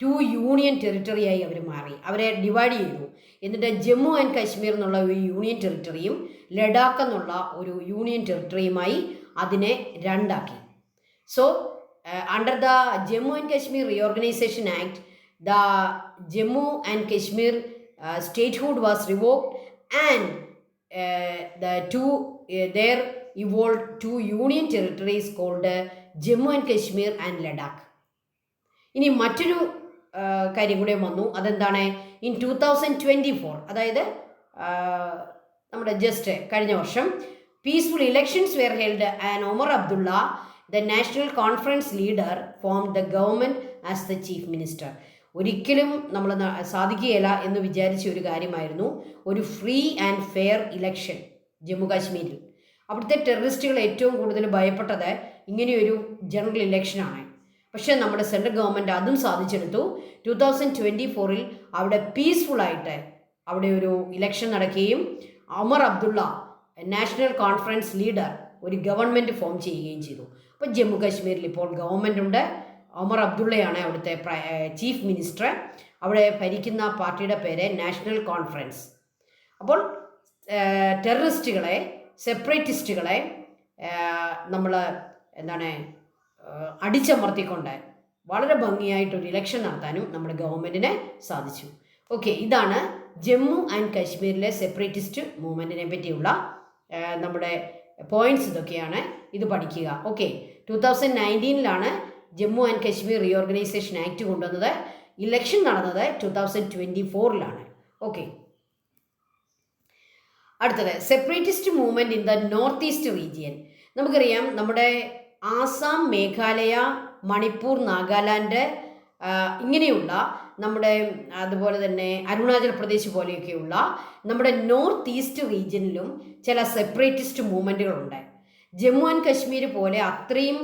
2 യൂണിയൻ ടെറിട്ടറിയായി അവർ മാറി. അവരെ ഡിവൈഡ് ചെയ്തു. എന്നിട്ട് ജമ്മു ആൻഡ് കശ്മീർ എന്നുള്ള ഒരു യൂണിയൻ ടെറിട്ടറിയും ലഡാക്ക് എന്നുള്ള ഒരു യൂണിയൻ ടെറിട്ടറിയുമായി അതിനെ രണ്ടാക്കി. So under the Jammu and Kashmir Reorganization Act, the Jammu and Kashmir statehood was revoked and there evolved 2 union territories called Jammu and Kashmir and Ladakh. ഇനി മറ്റൊരു കാര്യം കൂടെ വന്നു. അതെന്താണ്? ഇൻ 2024, അതായത് നമ്മുടെ ജസ്റ്റ് കഴിഞ്ഞ വർഷം, peaceful elections were held and Omar Abdullah, the national conference leader, formed the government as the chief minister. ഒരിക്കലും നമ്മൾ സാധിക്കുകയില്ല എന്ന് വിചാരിച്ച ഒരു കാര്യമായിരുന്നു ഒരു free and fair election Jammu കാശ്മീരിൽ. അവിടുത്തെ ടെററിസ്റ്റുകൾ ഏറ്റവും കൂടുതൽ ഭയപ്പെട്ടത് ഇങ്ങനെയൊരു ജനറൽ ഇലക്ഷനാണ്. പക്ഷേ നമ്മുടെ സെൻട്രൽ ഗവൺമെൻറ് അതും സാധിച്ചെടുത്തു. 2024 അവിടെ പീസ്ഫുള്ളായിട്ട് അവിടെ ഒരു ഇലക്ഷൻ നടക്കുകയും Omar Abdullah national conference leader ഒരു ഗവൺമെൻറ് ഫോം ചെയ്യുകയും ചെയ്തു. അപ്പോൾ ജമ്മു കാശ്മീരിൽ ഇപ്പോൾ ഗവൺമെൻറ് ഉണ്ട്. ഒമർ അബ്ദുള്ളയാണ് അവിടുത്തെ ചീഫ് മിനിസ്റ്റർ. അവിടെ ഭരിക്കുന്ന പാർട്ടിയുടെ പേര് നാഷണൽ കോൺഫറൻസ്. അപ്പോൾ ടെററിസ്റ്റുകളെ, സെപ്പറേറ്റിസ്റ്റുകളെ നമ്മൾ എന്താണ് അടിച്ചമർത്തിക്കൊണ്ട് വളരെ ഭംഗിയായിട്ടൊരു ഇലക്ഷൻ നടത്താനും നമ്മുടെ ഗവൺമെൻറ്റിന് സാധിച്ചു. ഓക്കെ, ഇതാണ് ജമ്മു ആൻഡ് കാശ്മീരിലെ സെപ്പറേറ്റിസ്റ്റ് മൂവ്മെൻറ്റിനെ പറ്റിയുള്ള നമ്മുടെ പോയിൻറ്റ്സ്. ഇതൊക്കെയാണ്, ഇത് പഠിക്കുക. Okay, 2019 Jammu and Kashmir reorganisation act കൊണ്ടുവന്നത്. ഇലക്ഷൻ നടന്നത് 2024. ഓക്കെ, അടുത്തത് separatist movement in the north east region. നമുക്കറിയാം നമ്മുടെ ആസാം, മേഘാലയ, മണിപ്പൂർ, നാഗാലാൻഡ് ഇങ്ങനെയുള്ള നമ്മുടെ, അതുപോലെ തന്നെ അരുണാചൽ പ്രദേശ് പോലെയൊക്കെയുള്ള നമ്മുടെ നോർത്ത് ഈസ്റ്റ് റീജിയനിലും ചില സെപ്പറേറ്റിസ്റ്റ് മൂവ്മെൻറ്റുകളുണ്ട്. ജമ്മു ആൻഡ് കശ്മീർ പോലെ അത്രയും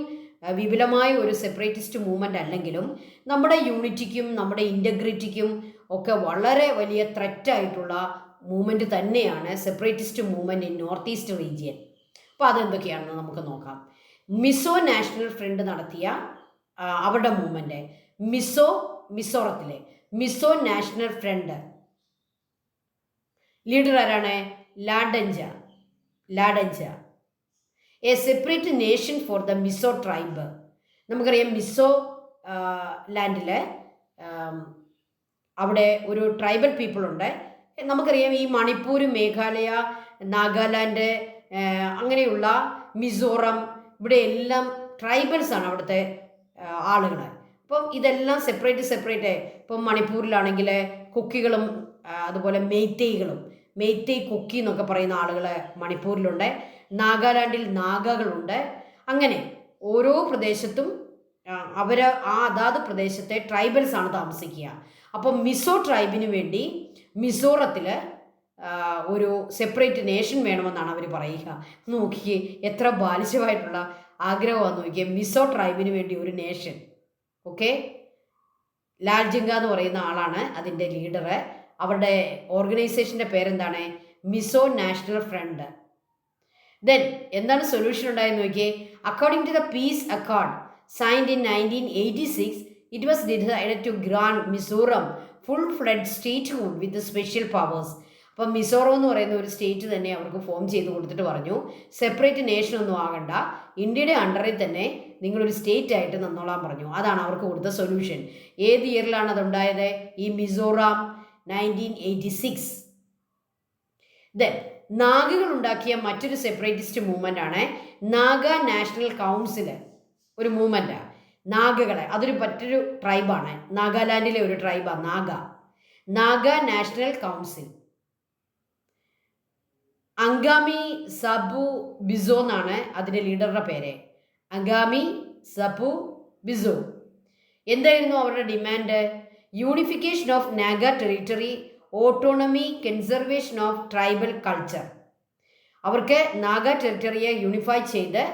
വിപുലമായ ഒരു സെപ്പറേറ്റിസ്റ്റ് മൂവ്മെൻ്റ് അല്ലെങ്കിലും നമ്മുടെ യൂണിറ്റിക്കും നമ്മുടെ ഇൻ്റഗ്രിറ്റിക്കും ഒക്കെ വളരെ വലിയ ത്രെറ്റായിട്ടുള്ള മൂവ്മെൻറ്റ് തന്നെയാണ് separatist movement in north east region. അപ്പോൾ അതെന്തൊക്കെയാണെന്ന് നമുക്ക് നോക്കാം. മിസോ നാഷണൽ ഫ്രണ്ട് നടത്തിയ അവരുടെ മൂവ്മെൻറ്റ്, മിസോറത്തിലെ മിസോ നാഷണൽ ഫ്രണ്ട് ലീഡർ ആരാണ്? Laldenga. A separate nation for the Mizo tribe. നമുക്കറിയാം മിസോ ലാൻഡിൽ അവിടെ ഒരു ട്രൈബൽ പീപ്പിളുണ്ട്. നമുക്കറിയാം ഈ മണിപ്പൂർ, മേഘാലയ, നാഗാലാൻഡ്, അങ്ങനെയുള്ള മിസോറം, ഇവിടെ എല്ലാം ട്രൈബൽസാണ് അവിടുത്തെ ആളുകൾ. അപ്പം ഇതെല്ലാം സെപ്പറേറ്റ്. ഇപ്പം മണിപ്പൂരിലാണെങ്കിൽ കുക്കികളും അതുപോലെ മെയ്റ്റെയ് കുക്കി എന്നൊക്കെ പറയുന്ന ആളുകൾ മണിപ്പൂരിലുണ്ട്. നാഗാലാൻഡിൽ നാഗകളുണ്ട്. അങ്ങനെ ഓരോ പ്രദേശത്തും അവർ അതാത് പ്രദേശത്തെ ട്രൈബൽസാണ് താമസിക്കുക. അപ്പം മിസോ ട്രൈബിന് വേണ്ടി മിസോറത്തിൽ ഒരു സെപ്പറേറ്റ് നേഷൻ വേണമെന്നാണ് അവർ പറയുക. നോക്കിയേ എത്ര ബാലിശമായിട്ടുള്ള ആഗ്രഹമാണെന്ന് നോക്കിയേ, മിസോ ട്രൈബിന് വേണ്ടി ഒരു നേഷൻ. ഓക്കെ, ലാൽജിങ്ക എന്ന് പറയുന്ന ആളാണ് അതിൻ്റെ ലീഡർ. അവരുടെ ഓർഗനൈസേഷൻ്റെ പേരെന്താണ്? Mizo national front. ദെൻ എന്താണ് സൊല്യൂഷൻ ഉണ്ടായെന്ന് നോക്കിയേ. According to the peace accord signed in 1986, it was decided to grant Mizoram full fled statehood with special powers. അപ്പം മിസോറം എന്ന് പറയുന്ന ഒരു സ്റ്റേറ്റ് തന്നെ അവർക്ക് ഫോം ചെയ്ത് കൊടുത്തിട്ട് പറഞ്ഞു, സെപ്പറേറ്റ് നേഷൻ ഒന്നും ആകണ്ട, ഇന്ത്യയുടെ അണ്ടറിൽ തന്നെ നിങ്ങളൊരു സ്റ്റേറ്റ് ആയിട്ട് നിന്നോളാൻ പറഞ്ഞു. അതാണ് അവർക്ക് കൊടുത്ത സൊല്യൂഷൻ. ഏത് ഇയറിലാണ് അതുണ്ടായത്? ഈ മിസോറാം 1986. ദെൻ നാഗകൾ ഉണ്ടാക്കിയ മറ്റൊരു സെപ്പറേറ്റിസ്റ്റ് മൂവ്മെൻ്റ് ആണ് നാഗ നാഷണൽ കൗൺസിൽ. ഒരു മൂവ്മെൻറ്റാണ് നാഗകളെ, അതൊരു മറ്റൊരു ട്രൈബാണ്, നാഗാലാൻഡിലെ ഒരു ട്രൈബാണ് നാഗ നാഷണൽ കൗൺസിൽ. അങ്കാമി സബു ബിസോ എന്നാണ് അതിൻ്റെ ലീഡറുടെ പേര്. അങ്കാമി സബു ബിസോ. എന്തായിരുന്നു അവരുടെ demand? Unification of Naga territory, autonomy, conservation of tribal culture. അവർക്ക് നാഗ ടെറിട്ടറിയെ യൂണിഫൈ ചെയ്ത്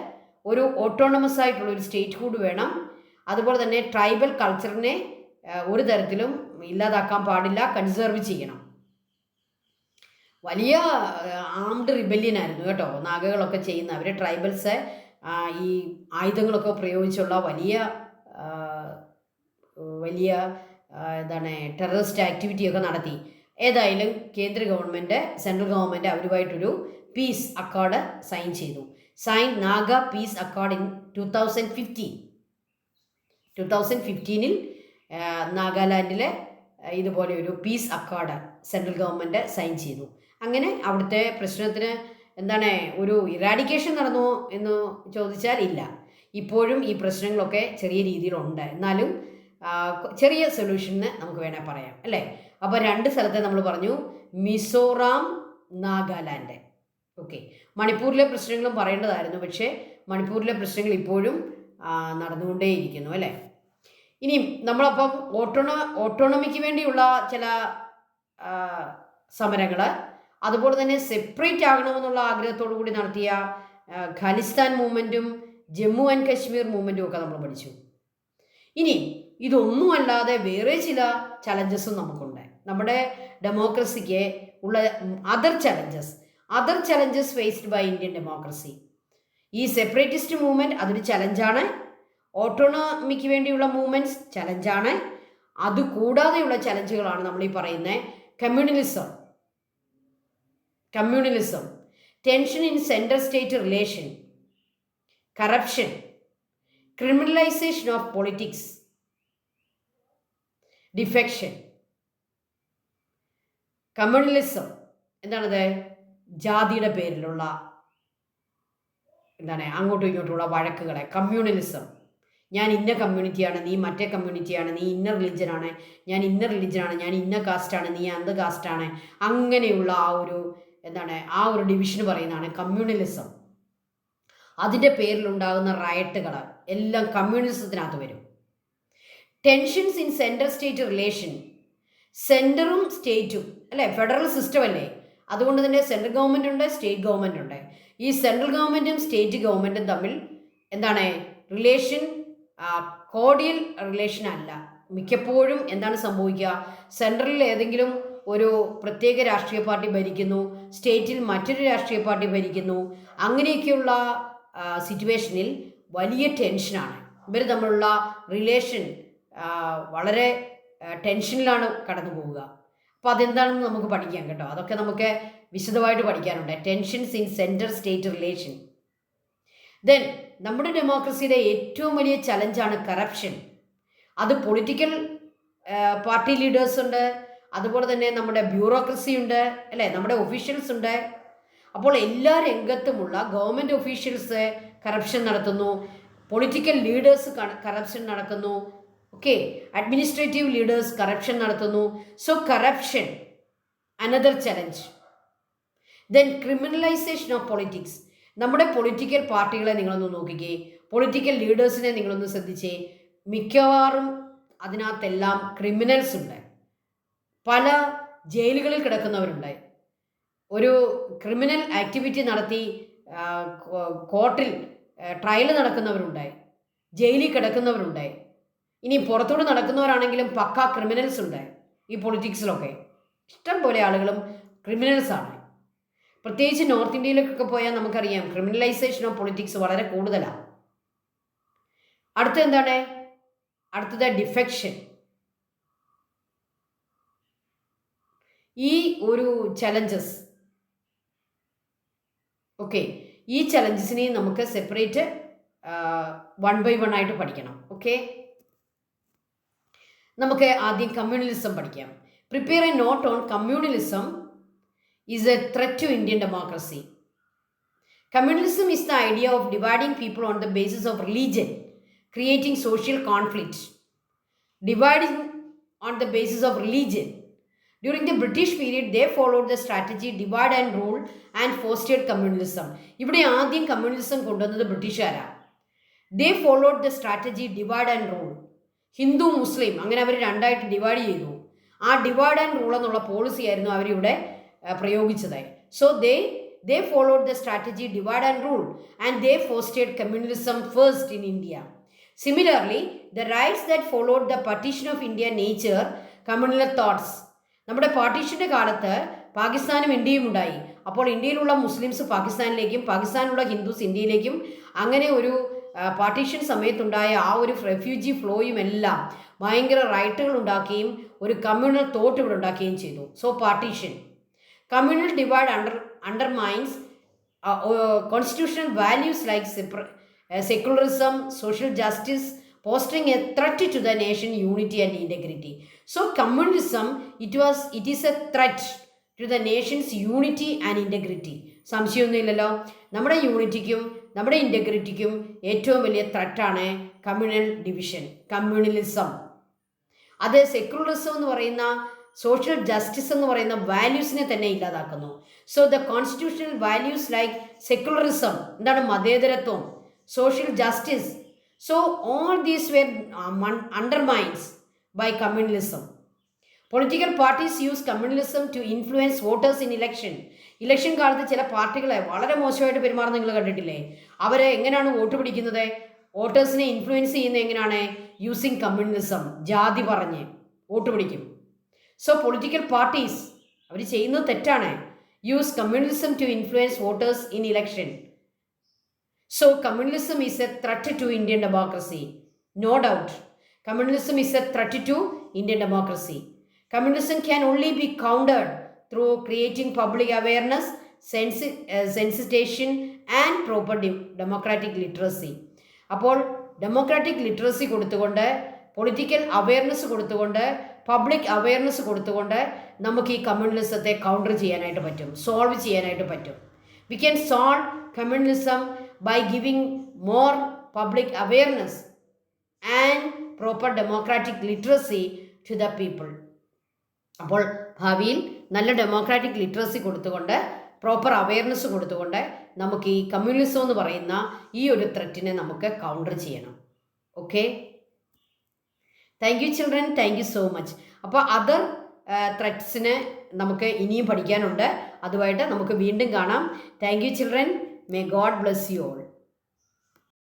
ഒരു ഓട്ടോണമസ് ആയിട്ടുള്ള ഒരു സ്റ്റേറ്റ് ഹുഡ് വേണം. അതുപോലെ തന്നെ ട്രൈബൽ കൾച്ചറിനെ ഒരു തരത്തിലും ഇല്ലാതാക്കാൻ പാടില്ല, കൺസർവ് ചെയ്യണം. വലിയ ആംഡ് റിബല്യൻ ആയിരുന്നു കേട്ടോ നാഗകളൊക്കെ ചെയ്യുന്നവർ. ട്രൈബൽസ് ഈ ആയുധങ്ങളൊക്കെ പ്രയോഗിച്ചുള്ള വലിയ എന്താണ് ടെററിസ്റ്റ് ആക്ടിവിറ്റിയൊക്കെ നടത്തി. ഏതായാലും കേന്ദ്ര ഗവൺമെൻറ്, സെൻട്രൽ ഗവൺമെൻറ് അവരുമായിട്ടൊരു പീസ് അക്കോർഡ് സൈൻ ചെയ്തു. Sign Naga peace accord in 2015 നാഗാലാൻഡിൽ ഇതുപോലെ ഒരു peace accord central government sign ചെയ്തു. അങ്ങനെ അവിടുത്തെ പ്രശ്നത്തിന് എന്താണ് ഒരു ഇറാഡിക്കേഷൻ നടന്നോ എന്ന് ചോദിച്ചാൽ ഇല്ല. ഇപ്പോഴും ഈ പ്രശ്നങ്ങളൊക്കെ ചെറിയ രീതിയിലുണ്ട്, എന്നാലും ചെറിയ സൊല്യൂഷന് നമുക്ക് വേണേൽ പറയാം അല്ലേ. അപ്പോൾ രണ്ട് സ്ഥലത്തെ നമ്മൾ പറഞ്ഞു, മിസോറാം, നാഗാലാൻഡ്. ഓക്കെ, മണിപ്പൂരിലെ പ്രശ്നങ്ങളും പറയേണ്ടതായിരുന്നു, പക്ഷേ മണിപ്പൂരിലെ പ്രശ്നങ്ങൾ ഇപ്പോഴും നടന്നുകൊണ്ടേയിരിക്കുന്നു അല്ലേ. ഇനിയും നമ്മളപ്പം ഓട്ടോണമിക്ക് വേണ്ടിയുള്ള ചില സമരങ്ങൾ, അതുപോലെ തന്നെ സെപ്പറേറ്റ് ആകണമെന്നുള്ള ആഗ്രഹത്തോടു കൂടി നടത്തിയ ഖാലിസ്ഥാൻ മൂവ്മെൻറ്റും ജമ്മു ആൻഡ് കശ്മീർ മൂവ്മെൻറ്റും ഒക്കെ നമ്മൾ പഠിച്ചു. ഇനി ഇതൊന്നുമല്ലാതെ വേറെ ചില ചലഞ്ചസും നമുക്കുണ്ട്. നമ്മുടെ ഡെമോക്രസിക്ക് ഉള്ള other challenges faced by Indian democracy. ഈ സെപ്പറേറ്റിസ്റ്റ് മൂവ്മെൻറ്റ് അതൊരു ചലഞ്ചാണ്. ഓട്ടോണമിക്ക് വേണ്ടിയുള്ള മൂവ്മെൻറ്റ്സ് ചലഞ്ചാണ്. അതുകൂടാതെയുള്ള ചലഞ്ചുകളാണ് നമ്മൾ ഈ പറയുന്ന communalism, tension in central state relation, corruption, criminalisation of politics, defection. Communalism എന്താണത്? ജാതിയുടെ പേരിലുള്ള അങ്ങോട്ടും ഇങ്ങോട്ടുമുള്ള വഴക്കുകളെ കമ്മ്യൂണലിസം. ഞാൻ ഇന്ന കമ്മ്യൂണിറ്റിയാണ്, നീ മറ്റേ കമ്മ്യൂണിറ്റിയാണ്, നീ ഇന്ന റിലിജനാണ്, ഞാൻ ഇന്ന റിലിജനാണ്, ഞാൻ ഇന്ന കാസ്റ്റാണ്, നീ അന്ത കാസ്റ്റാണ്. അങ്ങനെയുള്ള ആ ഒരു ഡിവിഷന് പറയുന്നതാണ് കമ്മ്യൂണലിസം. അതിൻ്റെ പേരിലുണ്ടാകുന്ന റയട്ടുകൾ എല്ലാം കമ്മ്യൂണിസത്തിനകത്ത് വരും. Tensions in central state relation, സെൻറ്ററും സ്റ്റേറ്റും അല്ലേ, ഫെഡറൽ സിസ്റ്റം അല്ലേ, അതുകൊണ്ട് തന്നെ സെൻട്രൽ ഗവൺമെൻറ് ഉണ്ട്, സ്റ്റേറ്റ് ഗവൺമെൻറ് ഉണ്ട്. ഈ സെൻട്രൽ ഗവൺമെൻറ്റും സ്റ്റേറ്റ് ഗവൺമെൻറ്റും തമ്മിൽ റിലേഷൻ കോഡിയൽ റിലേഷൻ അല്ല. മിക്കപ്പോഴും എന്താണ് സംഭവിക്കുക? സെൻട്രലിൽ ഏതെങ്കിലും ഒരു പ്രത്യേക രാഷ്ട്രീയ പാർട്ടി ഭരിക്കുന്നു, സ്റ്റേറ്റിൽ മറ്റൊരു രാഷ്ട്രീയ പാർട്ടി ഭരിക്കുന്നു. അങ്ങനെയൊക്കെയുള്ള സിറ്റുവേഷനിൽ വലിയ ടെൻഷനാണ്. ഇവർ തമ്മിലുള്ള റിലേഷൻ വളരെ ടെൻഷനിലാണ് കടന്നു പോവുക. അപ്പോൾ അതെന്താണെന്ന് നമുക്ക് പഠിക്കാം കേട്ടോ. അതൊക്കെ നമുക്ക് വിശദമായിട്ട് പഠിക്കാനുണ്ട്. Tensions in central state relation. Then നമ്മുടെ ഡെമോക്രസിയുടെ ഏറ്റവും വലിയ ചലഞ്ചാണ് കറപ്ഷൻ. അത് പൊളിറ്റിക്കൽ പാർട്ടി ലീഡേഴ്സ് ഉണ്ട്, അതുപോലെ തന്നെ നമ്മുടെ ബ്യൂറോക്രസി ഉണ്ട് അല്ലേ, നമ്മുടെ ഒഫീഷ്യൽസ് ഉണ്ട്. അപ്പോൾ എല്ലാ രംഗത്തുമുള്ള ഗവൺമെൻറ് ഒഫീഷ്യൽസ് കറപ്ഷൻ നടത്തുന്നു, പൊളിറ്റിക്കൽ ലീഡേഴ്സ് കറപ്ഷൻ നടക്കുന്നു, ഓക്കെ, അഡ്മിനിസ്ട്രേറ്റീവ് ലീഡേഴ്സ് കറപ്ഷൻ നടത്തുന്നു. So corruption another challenge. Then criminalisation of politics. നമ്മുടെ പൊളിറ്റിക്കൽ പാർട്ടികളെ നിങ്ങളൊന്ന് നോക്കിക്കേ, പൊളിറ്റിക്കൽ ലീഡേഴ്സിനെ നിങ്ങളൊന്ന് ശ്രദ്ധിച്ചേ. മിക്കവാറും അതിനകത്തെല്ലാം ക്രിമിനൽസ് ഉണ്ട്, പല ജയിലുകളിൽ കിടക്കുന്നവരുണ്ട്. ഒരു ക്രിമിനൽ ആക്ടിവിറ്റി നടത്തി കോർട്ടിൽ ട്രയൽ നടക്കുന്നവരുണ്ടായി, ജയിലിൽ കിടക്കുന്നവരുണ്ടായി. ഇനി പുറത്തോട്ട് നടക്കുന്നവരാണെങ്കിലും പക്കാ ക്രിമിനൽസ് ഉണ്ട്. ഈ പൊളിറ്റിക്സിലൊക്കെ ഇഷ്ടം പോലെ ആളുകളും ക്രിമിനൽസാണ്. പ്രത്യേകിച്ച് നോർത്ത് ഇന്ത്യയിലേക്കൊക്കെ പോയാൽ നമുക്കറിയാം ക്രിമിനലൈസേഷൻ ഓഫ് പൊളിറ്റിക്സ് വളരെ കൂടുതലാണ്. എന്താണ് അടുത്തത്? ഡിഫെക്ഷൻ. ഈ ഒരു ചലഞ്ചസ് ഓക്കെ, ഈ ചലഞ്ചസിനെ നമുക്ക് സെപ്പറേറ്റ് 1 by 1 ആയിട്ട് പഠിക്കണം. ഓക്കെ, നമുക്ക് ആദ്യം കമ്മ്യൂണലിസം പഠിക്കാം. Prepare a note on communalism is a threat to Indian democracy. Communalism is the idea of dividing people on the basis of religion, creating social conflict. Dividing on the basis of religion. During the British period, they followed the strategy divide and rule and fostered communalism. ഇവിടെ ആദ്യം communism കൊണ്ടുവന്നത് ബ്രിട്ടീഷുകാരാണ്. They followed the strategy divide and rule. Hindu മുസ്ലിം അങ്ങനെ അവർ രണ്ടായിട്ട് divide ചെയ്തു. ആ divide and rule എന്നുള്ള policy ആയിരുന്നു അവരിവിടെ പ്രയോഗിച്ചത്. So they followed the strategy divide and rule and they fostered communalism first in India. Similarly, the rights that followed the partition of India nature communal thoughts. നമ്മുടെ പാർട്ടീഷൻ്റെ കാലത്ത് പാകിസ്ഥാനും ഇന്ത്യയും ഉണ്ടായി. അപ്പോൾ ഇന്ത്യയിലുള്ള മുസ്ലിംസ് പാകിസ്ഥാനിലേക്കും പാകിസ്ഥാനിലുള്ള ഹിന്ദുസ് ഇന്ത്യയിലേക്കും അങ്ങനെ ഒരു പാർട്ടീഷൻ സമയത്തുണ്ടായ ആ ഒരു റെഫ്യൂജി ഫ്ലോയും എല്ലാം ഭയങ്കര റൈറ്റുകൾ ഉണ്ടാക്കുകയും ഒരു കമ്മ്യൂണൽ തോട്ട് ഇവിടെ ഉണ്ടാക്കുകയും ചെയ്തു. So partition. Communal divide undermines constitutional values like secularism, social justice, fostering a threat to the nation unity and integrity. So communalism, it is a threat to the nation's unity and integrity. സംശയമൊന്നുമില്ലല്ലോ, നമ്മുടെ യൂണിറ്റിക്കും നമ്മുടെ ഇൻറ്റഗ്രിറ്റിക്കും ഏറ്റവും വലിയ ത്രെറ്റാണ് communal division, communalism. അത് secularism എന്ന് പറയുന്ന സോഷ്യൽ ജസ്റ്റിസ് എന്ന് പറയുന്ന വാല്യൂസിനെ തന്നെ ഇല്ലാതാക്കുന്നു. So the constitutional values like secularism, എന്താണ് മതേതരത്വം, social justice, so all these were undermines by communalism. Political parties use communalism to influence voters in election. Election കാലത്ത് ചില പാർട്ടികളെ വളരെ മോശമായിട്ട് പെരുമാറുന്ന നിങ്ങൾ കണ്ടിട്ടില്ലേ? അവരെ എങ്ങനെയാണ് വോട്ട് പിടിക്കുന്നത്? വോട്ടേഴ്സിനെ ഇൻഫ്ലുവൻസ് ചെയ്യുന്നത് എങ്ങനെയാണ്? Using communalism. ജാതി പറഞ്ഞ് വോട്ട് പിടിക്കും. സോ പൊളിറ്റിക്കൽ പാർട്ടീസ് അവർ ചെയ്യുന്നത് തെറ്റാണ്. Use communalism to influence voters in election. So communalism is a threat to Indian democracy. No doubt communalism is a threat to Indian democracy. Communism can only be countered through creating public awareness, sensitization and proper democratic literacy. അപ്പോൾ democratic literacy കൊടുത്തുകൊണ്ട്, political awareness കൊടുത്തുകൊണ്ട്, public awareness കൊടുത്തുകൊണ്ട് നമുക്ക് ഈ കമ്മ്യൂണലിസത്തെ counter ചെയ്യാനായിട്ട് പറ്റും, solve ചെയ്യാനായിട്ട് പറ്റും. We can solve communalism by giving more public awareness and proper democratic literacy to the people. അപ്പോൾ ഭാവിയിൽ നല്ല ഡെമോക്രാറ്റിക് ലിറ്ററസി കൊടുത്തുകൊണ്ട്, പ്രോപ്പർ അവയർനെസ് കൊടുത്തുകൊണ്ട് നമുക്ക് ഈ കമ്മ്യൂണിസം എന്ന് പറയുന്ന ഈ ഒരു ത്രെറ്റിനെ നമുക്ക് കൗണ്ടർ ചെയ്യണം. Okay, thank you children, thank you so much. അപ്പോൾ അതർ ത്രെറ്റ്സിന് നമുക്ക് ഇനിയും പഠിക്കാനുണ്ട്. അതുമായിട്ട് നമുക്ക് വീണ്ടും കാണാം. Thank you children, may God bless you all.